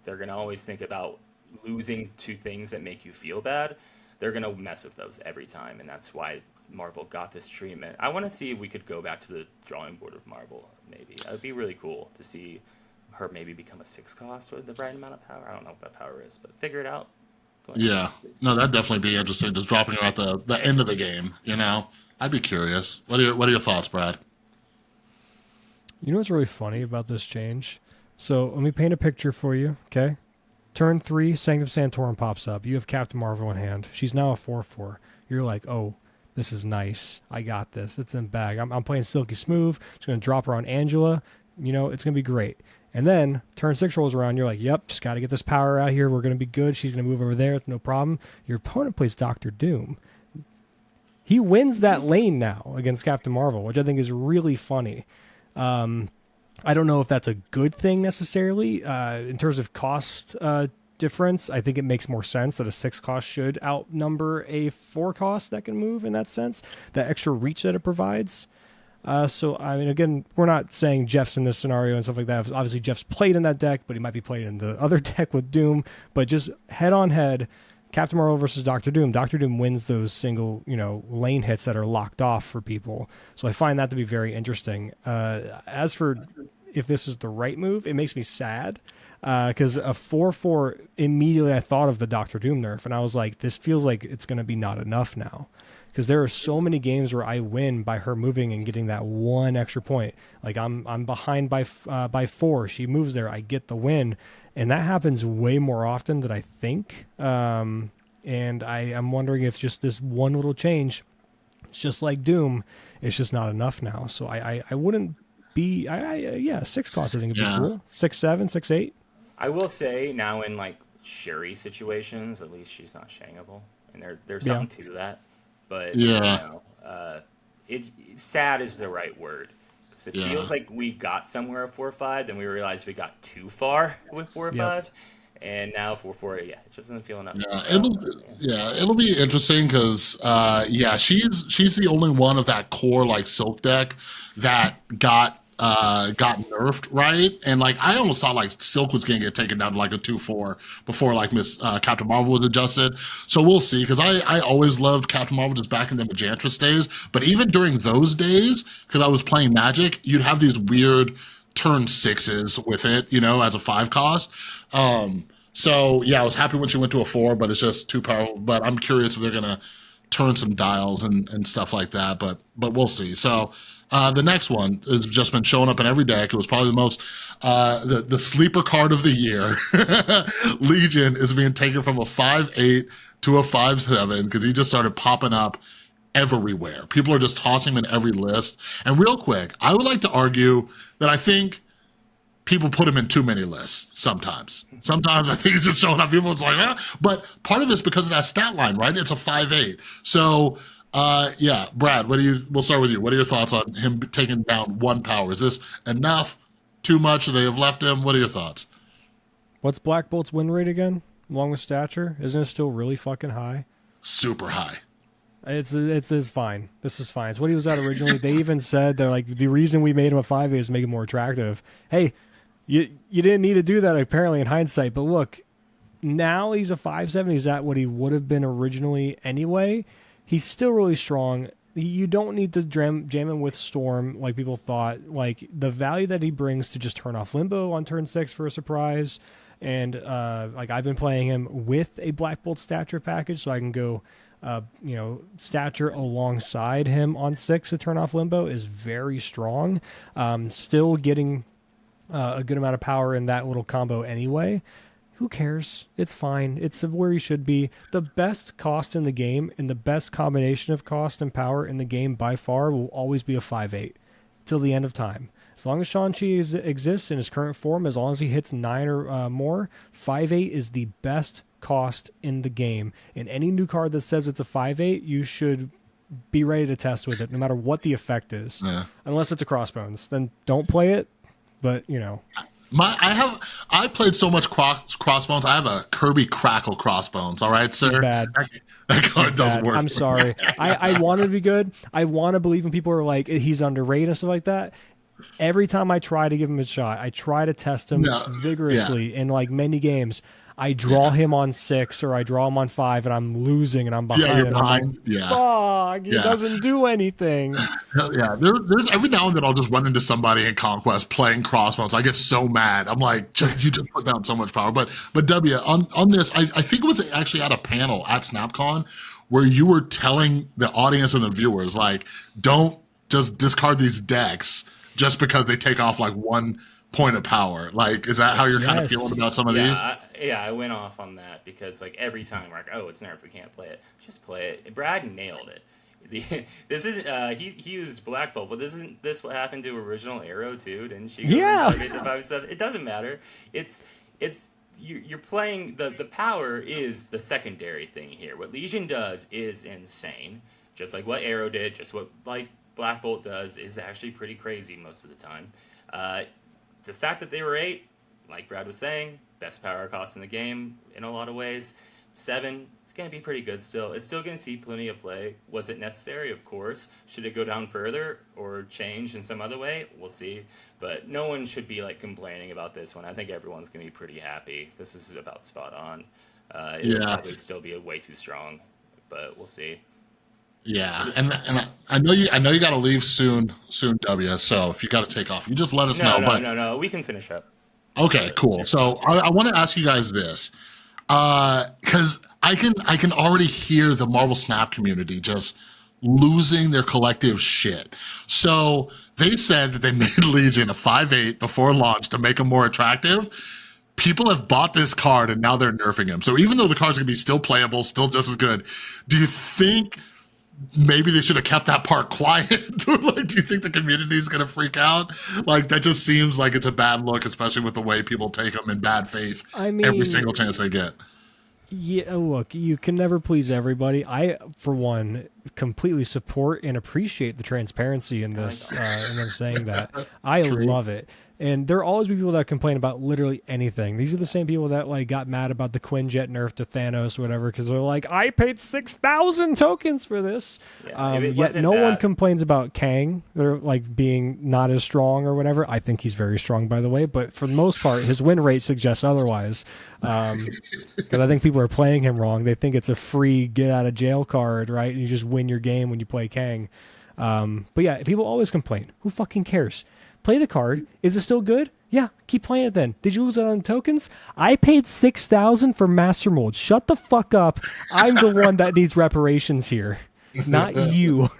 they're going to always think about losing to things that make you feel bad. They're going to mess with those every time. And that's why Marvel got this treatment. I want to see if we could go back to the drawing board of Marvel, maybe. That would be really cool to see her maybe become a 6 cost with the right amount of power. I don't know what that power is, but figure it out. Yeah. No, that'd definitely be interesting. Just dropping her at the end of the game. I'd be curious. What are your thoughts, Brad? You know what's really funny about this change? So let me paint a picture for you, okay? Turn 3, Sanctum Sanctorum pops up. You have Captain Marvel in hand. She's now a 4/4. You're like, oh, this is nice. I got this. It's in bag. I'm playing Silky Smooth. Just going to drop her on Angela. It's going to be great. And then turn 6 rolls around. You're like, yep, just got to get this power out here. We're going to be good. She's going to move over there. It's no problem. Your opponent plays Doctor Doom. He wins that lane now against Captain Marvel, which I think is really funny. I don't know if that's a good thing necessarily. In terms of cost difference, I think it makes more sense that a 6 cost should outnumber a 4 cost that can move in that sense. That extra reach that it provides. So, I mean, again, we're not saying Jeff's in this scenario and stuff like that. Obviously, Jeff's played in that deck, but he might be playing in the other deck with Doom. But just head-on-head, Captain Marvel versus Doctor Doom. Doctor Doom wins those single, lane hits that are locked off for people. So I find that to be very interesting. As for if this is the right move, it makes me sad. Because a 4/4, immediately I thought of the Doctor Doom nerf, and I was like, this feels like it's going to be not enough now. Because there are so many games where I win by her moving and getting that one extra point. Like I'm behind by 4, she moves there, I get the win, and that happens way more often than I think. And I'm wondering if just this one little change, it's just like Doom, it's just not enough now. So I wouldn't be 6 costs I think would be cool. 6/7, 6/8. I will say now in like Sherry situations, at least she's not shangable, and there's something to that. But sad is the right word, because it feels like we got somewhere at 4/5, then we realized we got too far with 4/5, and now 4/4. Yeah, it just doesn't feel enough. It'll be interesting because she's the only one of that core like Silk deck that got nerfed, right? And like I almost thought like Silk was gonna get taken down to like a 2/4 before like Miss Captain Marvel was adjusted. So we'll see, because I always loved Captain Marvel just back in the Enchantress days. But even during those days, because I was playing Magic, you'd have these weird turn 6s with it, as a 5 cost. So yeah, I was happy when she went to a 4, but it's just too powerful. But I'm curious if they're gonna turn some dials and stuff like that. But we'll see. So. The next one has just been showing up in every deck. It was probably the most, the sleeper card of the year. Legion is being taken from a 5/8 to a 5/7 because he just started popping up everywhere. People are just tossing him in every list. And real quick, I would like to argue that I think people put him in too many lists sometimes. Sometimes I think he's just showing up. People it's like, but part of it's because of that stat line, right? It's a 5/8. So, Brad, we'll start with you. What are your thoughts on him taking down 1 power? Is this enough? Too much? They have left him? What are your thoughts? What's Black Bolt's win rate again? Along with stature? Isn't it still really fucking high? Super high. It's fine. This is fine. It's what he was at originally. They even said they're like, the reason we made him a 5/8 is to make him more attractive. Hey, you didn't need to do that apparently in hindsight, but look, now he's a 5/7. He's at what he would have been originally anyway. He's still really strong. You don't need to jam him with Storm like people thought. Like, the value that he brings to just turn off Limbo on turn 6 for a surprise. And, I've been playing him with a Black Bolt stature package, so I can go, stature alongside him on 6 to turn off Limbo is very strong. Still getting a good amount of power in that little combo anyway. Who cares? It's fine. It's where you should be. The best cost in the game and the best combination of cost and power in the game by far will always be a 5/8 till the end of time. As long as Shang-Chi exists in his current form, as long as he hits 9 or more, 5/8 is the best cost in the game. And any new card that says it's a 5/8, you should be ready to test with it, no matter what the effect is. Yeah. Unless it's a Crossbones. Then don't play it, but, I played so much Crossbones. I have a Kirby Crackle Crossbones. All right, sir. It's bad. That card doesn't work. I'm sorry. I want to be good. I want to believe in people who are like, he's underrated and stuff like that. Every time I try to give him a shot, I try to test him vigorously in like many games. I draw him on 6 or I draw him on 5 and I'm losing and I'm behind. Yeah, you're and I'm like, behind. Yeah. fuck, he doesn't do anything. Yeah, there's every now and then I'll just run into somebody in Conquest playing crossbows. I get so mad. I'm like, you just put down so much power. But W, on this, I think it was actually at a panel at SnapCon where you were telling the audience and the viewers, like, don't just discard these decks just because they take off like 1 point of power. Like, is that how you're kind of feeling about some of these? I went off on that because like every time we're like, oh, it's nerfed, we can't play it. Just play it. Brad nailed it. This isn't he used Black Bolt, but isn't this what happened to original Arrow too? Didn't she go target to 5/7? It doesn't matter. It's you're playing the power is the secondary thing here. What Legion does is insane. Just like what Arrow did, just what like Black Bolt does is actually pretty crazy most of the time. The fact that they were 8, like Brad was saying, best power cost in the game in a lot of ways. 7, it's going to be pretty good still. It's still going to see plenty of play. Was it necessary? Of course. Should it go down further or change in some other way? We'll see. But no one should be like complaining about this one. I think everyone's going to be pretty happy. This is about spot on. It'll probably still be way too strong, but we'll see. Yeah, and I know you got to leave soon, W. So if you got to take off, you just let us know. No, we can finish up. Okay, cool. So I want to ask you guys this, because I can already hear the Marvel Snap community just losing their collective shit. So they said that they made Legion a 5/8 before launch to make them more attractive. People have bought this card and now they're nerfing him. So even though the card's gonna be still playable, still just as good, do you think maybe they should have kept that part quiet? Or like, do you think the community is going to freak out? Like, that just seems like it's a bad look, especially with the way people take them in bad faith. I mean, every single chance they get. Yeah, look, you can never please everybody. I, for one, completely support and appreciate the transparency in this, and them saying that. I love it. And there will always be people that complain about literally anything. These are the same people that like got mad about the Quinjet nerf to Thanos or whatever because they're like, I paid 6,000 tokens for this. Yeah, yet no one complains about Kang. They're like being not as strong or whatever. I think he's very strong, by the way, but for the most part, his win rate suggests otherwise. Because I think people are playing him wrong. They think it's a free get out of jail card, right? And you just win your game when you play Kang. But yeah, people always complain. Who fucking cares? Play the card. Is it still good? Yeah, keep playing it then. Did you lose out on tokens? I paid 6,000 for Master Mold. Shut the fuck up. I'm the one that needs reparations here, not you.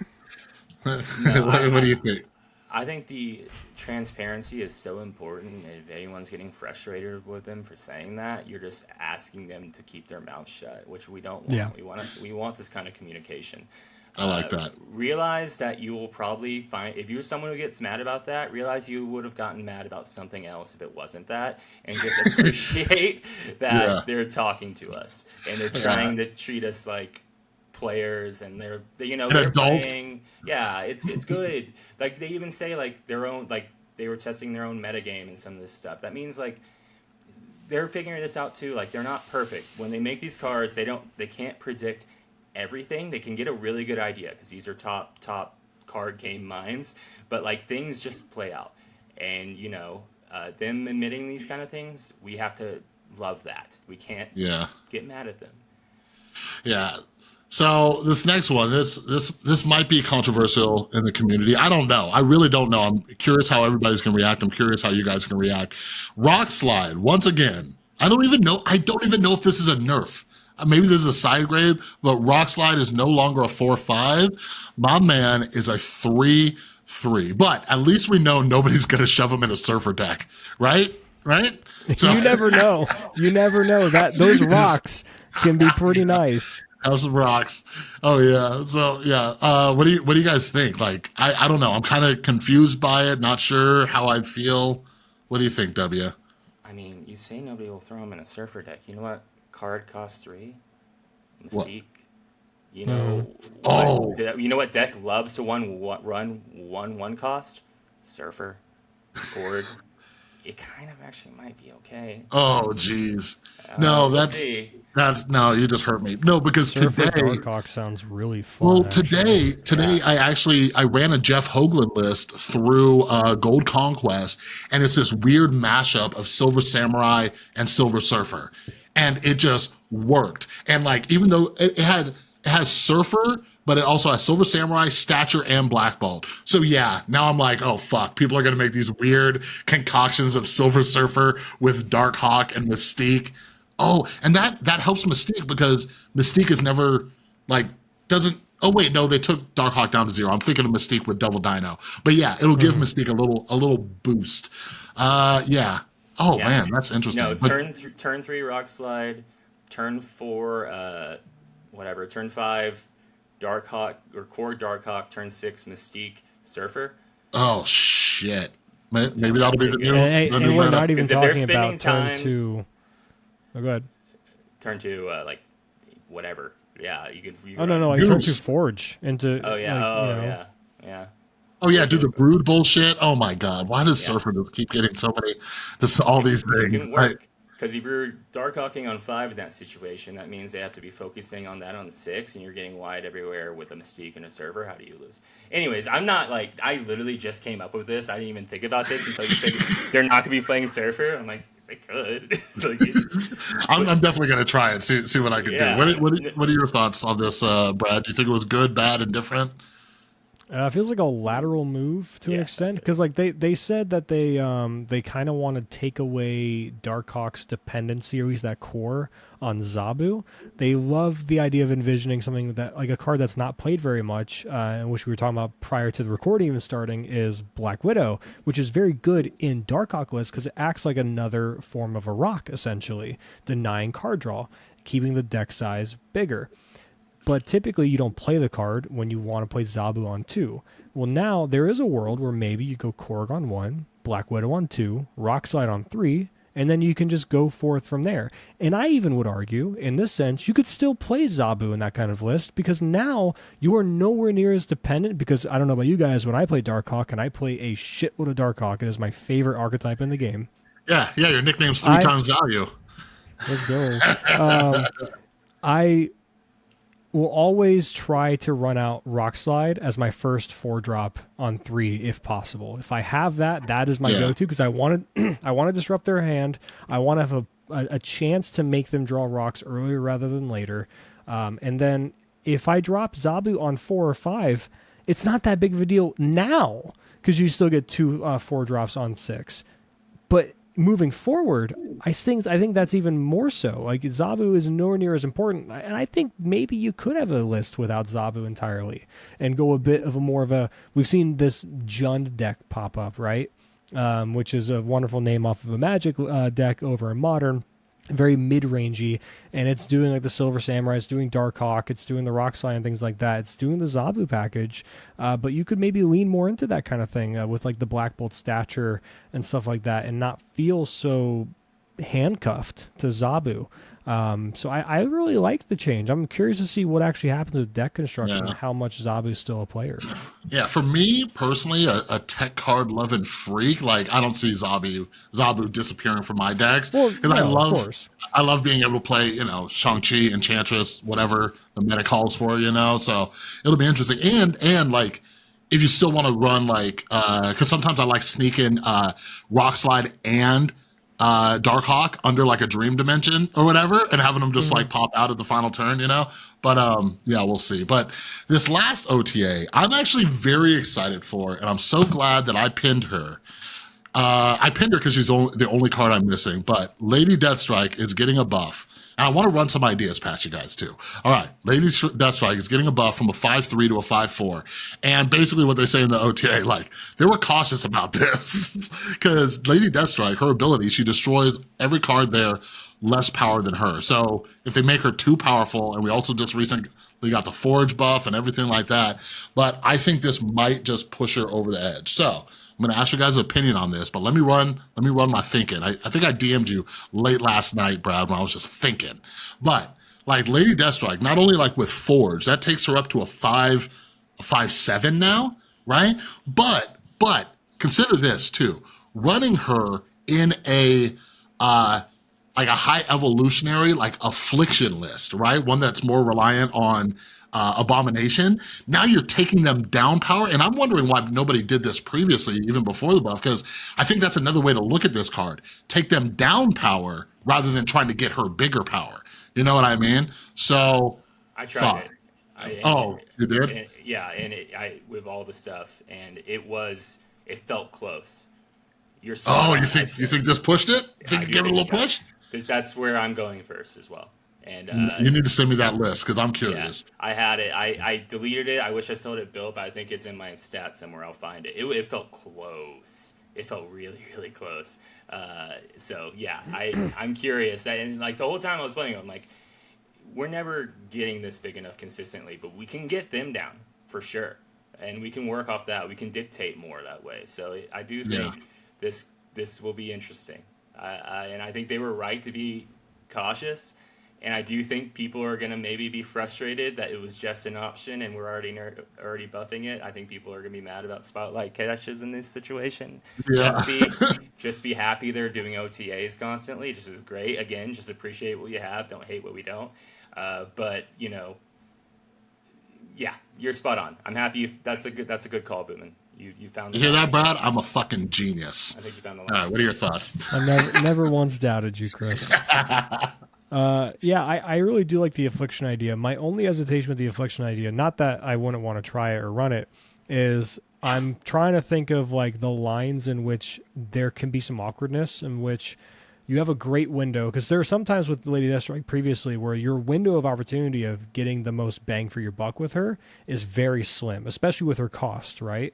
What do you think? I think the transparency is so important. If anyone's getting frustrated with them for saying that, you're just asking them to keep their mouth shut, which we don't want. Yeah. We want this kind of communication. I like that. Realize that you will probably find, if you're someone who gets mad about that, realize you would have gotten mad about something else if it wasn't that, and just appreciate that they're talking to us and they're trying to treat us like players, and they're playing. Yeah, it's good. Like they even say like their own, like they were testing their own metagame and some of this stuff. That means like they're figuring this out too. Like they're not perfect when they make these cards. They can't predict everything. They can get a really good idea because these are top card game minds, but like things just play out, and them admitting these kind of things, we have to love that. We can't get mad at them. Yeah. So this next one, this might be controversial in the community. I don't know. I really don't know. I'm curious how everybody's gonna react. I'm curious how you guys can react. Rock Slide once again. I don't even know if this is a nerf. Maybe this is a side grade, but Rock Slide is no longer a 4/5. My man is a 3/3. But at least we know nobody's going to shove him in a Surfer deck, right? Right? So, you never know. You never know. Those rocks can be pretty nice. House of Rocks. Oh yeah. So yeah. What do you guys think? Like I don't know. I'm kind of confused by it. Not sure how I'd feel. What do you think, W? I mean, you say nobody will throw him in a Surfer deck. You know what? Card costs 3. Mystique. What? You know what deck loves to run 1/1 cost? Surfer. Board. It kind of actually might be okay. Oh jeez. No, that's no, you just hurt me. No, because Surfer today Darkhawk sounds really fun. Well, today I ran a Jeff Hoagland list through Gold Conquest, and it's this weird mashup of Silver Samurai and Silver Surfer. and it just worked. And like, even though it has Surfer, but it also has Silver Samurai, Stature, and Black Bolt. So yeah, now I'm like, oh fuck, people are gonna make these weird concoctions of Silver Surfer with Dark Hawk and Mystique. Oh, and that helps Mystique, because Mystique is never like doesn't. Oh wait, no, they took Dark Hawk down to 0. I'm thinking of Mystique with Double Dino, but yeah, it'll give Mystique a little boost. Yeah. Oh Yeah. man, that's interesting. No, But turn 3 Rock Slide, turn 4 whatever, turn 5 Dark Hawk or Core Dark Hawk, turn 6 Mystique Surfer. oh shit, maybe that'll be the new. And, the and new we're meta. not even 'Cause if they're talking about spending turn time- 2. Oh, go ahead. Turn 2 like whatever. Yeah, you can. Oh no, like turn 2 Goose. Forge into. Oh yeah. like, you know. Yeah. Oh yeah, do the brood bullshit. Oh my god, why does Yeah. Surfer just keep getting so many, just all these It things? can work. Because if you're Dark Hawking on 5 in that situation, that means they have to be focusing on that on 6, and you're getting wide everywhere with a Mystique and a Server. How do you lose? Anyways, I'm not like, I literally just came up with this. I didn't even think about this until you said they're not going to be playing Surfer. I'm like, they could. Like, I'm definitely gonna try it. See what I can Yeah. do. What are your thoughts on this, Brad? Do you think it was good, bad, and different? It feels like a lateral move to an Yeah, extent, that's it. because like they said that they kind of want to take away Darkhawk's dependency, or at least that core, on Zabu. They love the idea of envisioning something that, like a card that's not played very much, and which we were talking about prior to the recording even starting, is Black Widow, which is very good in Darkhawk lists because it acts like another form of a rock, essentially, denying card draw, keeping the deck size bigger. But typically you don't play the card when you want to play Zabu on 2. Well, now there is a world where maybe you go Korg on 1, Black Widow on 2, Rockslide on 3, and then you can just go forth from there. And I even would argue, in this sense, you could still play Zabu in that kind of list, because now you are nowhere near as dependent, because I don't know about you guys, when I play Darkhawk, and I play a shitload of Darkhawk, it is my favorite archetype in the game. Yeah, your nickname's 3 times value. Let's go. I will always try to run out Rockslide as my first 4-drop on 3 if possible. If I have that, that is my go-to, because I want to disrupt their hand. I want to have a chance to make them draw rocks earlier rather than later. And then if I drop Zabu on 4 or 5, it's not that big of a deal now, because you still get 2 4-drops on 6. But moving forward, I think that's even more so. Like, Zabu is nowhere near as important, and I think maybe you could have a list without Zabu entirely and go a bit of a more of a. We've seen this Jund deck pop up, right? Which is a wonderful name off of a Magic deck over in Modern. Very mid-rangey, and it's doing like the Silver Samurai, it's doing Darkhawk, it's doing the Rockslide and things like that. It's doing the Zabu package, but you could maybe lean more into that kind of thing with like the Black Bolt Stature and stuff like that, and not feel so handcuffed to Zabu. So I really like the change. I'm curious to see what actually happens with deck construction and how much Zabu's still a player. Yeah, for me personally, a tech card loving freak, like I don't see Zabu disappearing from my decks, because I love being able to play, Shang-Chi, Enchantress, whatever the meta calls for, so it'll be interesting. And like, if you still want to run like, because sometimes I like sneaking Rockslide and Darkhawk under like a dream dimension or whatever, and having them just like pop out at the final turn, but yeah, we'll see. But this last OTA I'm actually very excited for, and I'm so glad that I pinned her. I pinned her because she's the only card I'm missing, but Lady Deathstrike is getting a buff. And I want to run some ideas past you guys too. All right, Lady Deathstrike is getting a buff from a 5/3 to a 5/4. And basically what they say in the OTA, like, they were cautious about this because Lady Deathstrike, her ability, she destroys every card there less power than her. So if they make her too powerful, and we also just recently got the Forge buff and everything like that, but I think this might just push her over the edge. So I'm going to ask you guys' opinion on this, but let me run my thinking. I think I DM'd you late last night, Brad, when I was just thinking. But like Lady Deathstrike, not only like with Forge, that takes her up to a 5/7 now, right? But consider this too. Running her in a like a high evolutionary, like affliction list, right? One that's more reliant on Abomination. Now you're taking them down power, and I'm wondering why nobody did this previously, even before the buff, because I think that's another way to look at this card. Take them down power rather than trying to get her bigger power. You know what I mean? So I tried it. You did? And with all the stuff, and it felt close. You're you think this pushed it? Think it gave it a little push? Because that's where I'm going first as well. And you need to send me that list because I'm curious. Yeah, I had it. I deleted it. I wish I still had it built, but I think it's in my stats somewhere. I'll find it. It felt close. It felt really, really close. So yeah, I'm curious. And like the whole time I was playing, I'm like, we're never getting this big enough consistently, but we can get them down for sure, and we can work off that. We can dictate more that way. So I do think this will be interesting, and I think they were right to be cautious. And I do think people are going to maybe be frustrated that it was just an option and we're already buffing it. I think people are going to be mad about Spotlight caches in this situation. Yeah. Just be happy they're doing OTAs constantly. Just is great. Again, just appreciate what you have. Don't hate what we don't. But, you know, yeah, you're spot on. I'm happy. That's a good call, Bootman. You found the You hear that, Brad? I'm a fucking genius. I think you found the line. All right, what are your thoughts? I never once doubted you, Chris. I really do like the Affliction idea. My only hesitation with the Affliction idea, not that I wouldn't want to try it or run it, is I'm trying to think of like the lines in which there can be some awkwardness, in which you have a great window, because there are sometimes with Lady Deathstrike previously where your window of opportunity of getting the most bang for your buck with her is very slim, especially with her cost, right?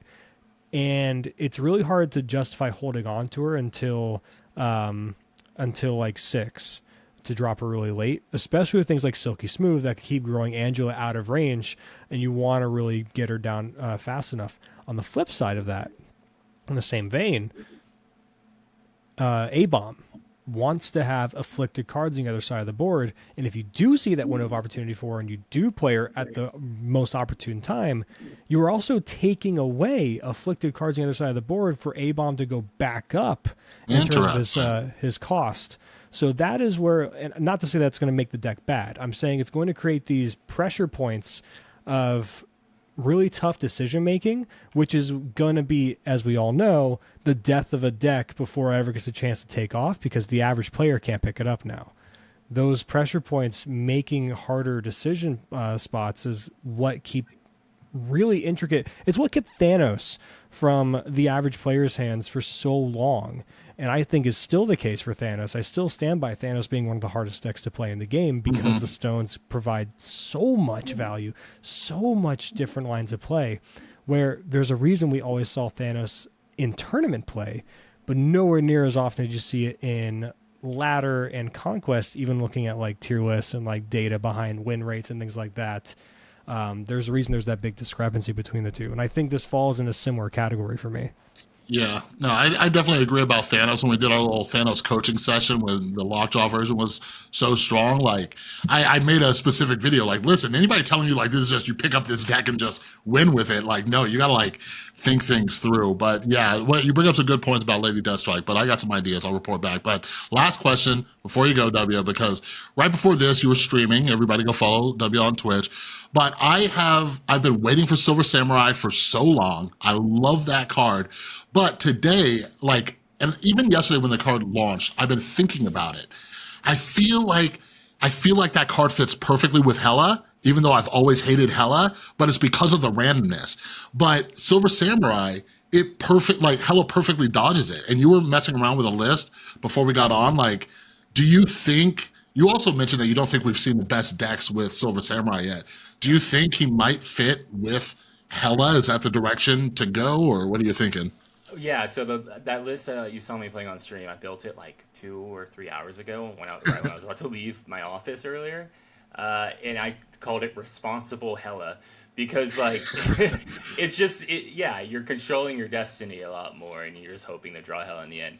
And it's really hard to justify holding on to her until like 6. To drop her really late, especially with things like Silky Smooth that keep growing Angela out of range, and you want to really get her down fast enough. On the flip side of that, in the same vein, A-Bomb wants to have afflicted cards on the other side of the board, and if you do see that window of opportunity for her and you do play her at the most opportune time, you are also taking away afflicted cards on the other side of the board for A-Bomb to go back up in terms of his cost. So that is where, and not to say that's going to make the deck bad, I'm saying it's going to create these pressure points of really tough decision making, which is going to be, as we all know, the death of a deck before it ever gets a chance to take off, because the average player can't pick it up now. Those pressure points making harder decision spots is what keep really intricate. It's what kept Thanos from the average player's hands for so long. And I think is still the case for Thanos. I still stand by Thanos being one of the hardest decks to play in the game because the stones provide so much value, so much different lines of play, where there's a reason we always saw Thanos in tournament play, but nowhere near as often did you see it in ladder and conquest, even looking at like tier lists and like data behind win rates and things like that. There's a reason there's that big discrepancy between the two. And I think this falls in a similar category for me. Yeah, no, I definitely agree about Thanos. When we did our little Thanos coaching session when the lockjaw version was so strong, like I made a specific video like, listen, anybody telling you like this is just you pick up this deck and just win with it, like no, you gotta like think things through. But yeah, you bring up some good points about Lady Deathstrike, but I got some ideas. I'll report back. But last question before you go, W, because right before this you were streaming. Everybody go follow W on Twitch. But I've been waiting for Silver Samurai for so long. I love that card. But today, like, and even yesterday when the card launched, I've been thinking about it. I feel like that card fits perfectly with Hela, even though I've always hated Hela, but it's because of the randomness. But Silver Samurai, Hela perfectly dodges it. And you were messing around with a list before we got on. Like, do you think, you also mentioned that you don't think we've seen the best decks with Silver Samurai yet. Do you think he might fit with Hela? Is that the direction to go, or what are you thinking? Yeah, so that list you saw me playing on stream, I built it like 2 or 3 hours ago when I was about to leave my office earlier, and I called it Responsible Hela because like it's just you're controlling your destiny a lot more, and you're just hoping to draw Hela in the end.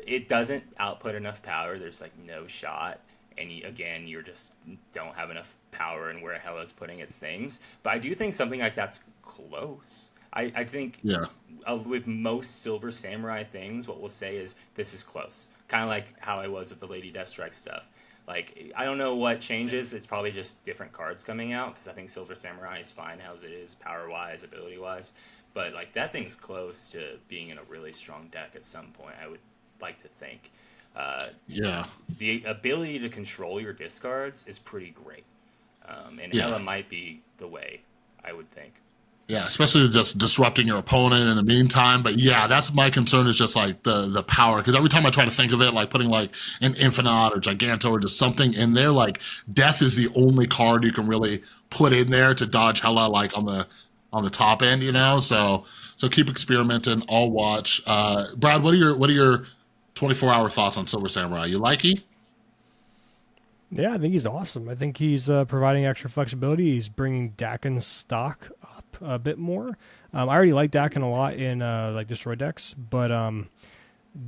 It doesn't output enough power. There's like no shot, and you just don't have enough power in where Hela's putting its things. But I do think something like that's close. I think with most Silver Samurai things, what we'll say is this is close. Kind of like how I was with the Lady Deathstrike stuff. Like, I don't know what changes. It's probably just different cards coming out, because I think Silver Samurai is fine as it is, power-wise, ability-wise. But, like, that thing's close to being in a really strong deck at some point, I would like to think. Yeah. The ability to control your discards is pretty great. And Yeah. Ella might be the way, I would think. Yeah, especially just disrupting your opponent in the meantime. But yeah, that's my concern, is just like the power. Because every time I try to think of it, like putting like an Infinite or Giganto or just something in there, like Death is the only card you can really put in there to dodge Hela, like on the top end, you know. So keep experimenting. I'll watch. Brad, what are your 24-hour thoughts on Silver Samurai? You like he? Yeah, I think he's awesome. I think he's providing extra flexibility. He's bringing Dakin's stock up a bit more. I already like Dakin a lot in like Destroy decks, but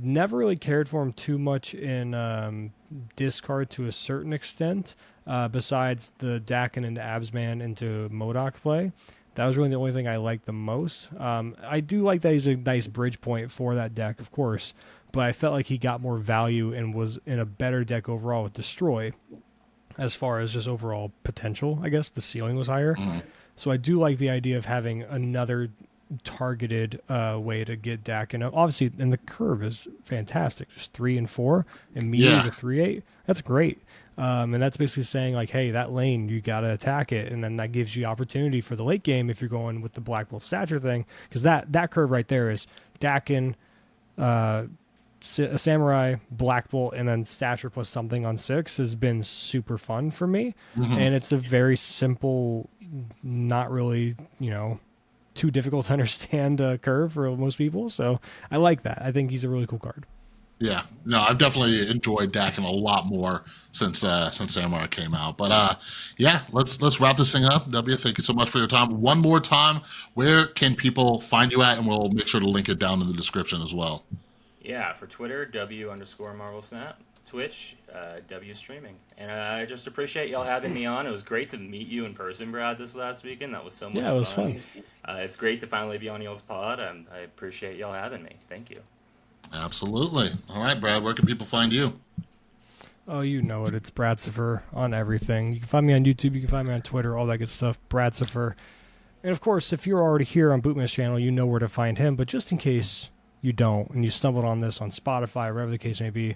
never really cared for him too much in discard to a certain extent, besides the Dakin into Absman into MODOK play. That was really the only thing I liked the most. I do like that he's a nice bridge point for that deck, of course, but I felt like he got more value and was in a better deck overall with Destroy, as far as just overall potential. I guess the ceiling was higher. So I do like the idea of having another targeted way to get Dakin. Obviously, and the curve is fantastic. Just 3 and 4, and Meteor's a 3/8. That's great. And that's basically saying, like, hey, that lane, you got to attack it. And then that gives you opportunity for the late game if you're going with the Black Bolt stature thing. Because that curve right there is Dakin, Samurai, Black Bolt, and then stature plus something on 6 has been super fun for me. And it's a very simple, not really, too difficult to understand curve for most people. So I like that. I think he's a really cool card. Yeah, no, I've definitely enjoyed Dakin a lot more since Samurai came out. But yeah, let's wrap this thing up. W, thank you so much for your time. One more time, where can people find you at? And we'll make sure to link it down in the description as well. Yeah, for Twitter, W_MarvelSnap. Twitch, W Streaming. And I just appreciate y'all having me on. It was great to meet you in person, Brad, this last weekend. That was so much fun. Yeah, it was fun. It's great to finally be on y'all's pod. I appreciate y'all having me. Thank you. Absolutely. All right, Brad, where can people find you? Oh, you know it. It's Bradsifer on everything. You can find me on YouTube. You can find me on Twitter, all that good stuff. Bradsifer. And, of course, if you're already here on Bootman's channel, you know where to find him. But just in case you don't and you stumbled on this on Spotify, or wherever the case may be,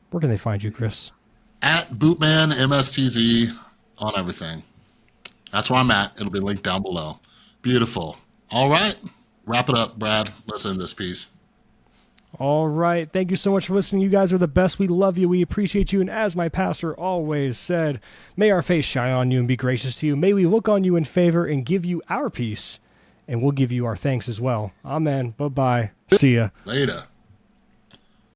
where can they find you, Chris? At Bootman MSTZ on everything. That's where I'm at. It'll be linked down below. Beautiful. All right. Wrap it up, Brad. Let's end this piece. All right. Thank you so much for listening. You guys are the best. We love you. We appreciate you. And as my pastor always said, may our face shine on you and be gracious to you. May we look on you in favor and give you our peace, and we'll give you our thanks as well. Amen. Bye-bye. See ya. Later.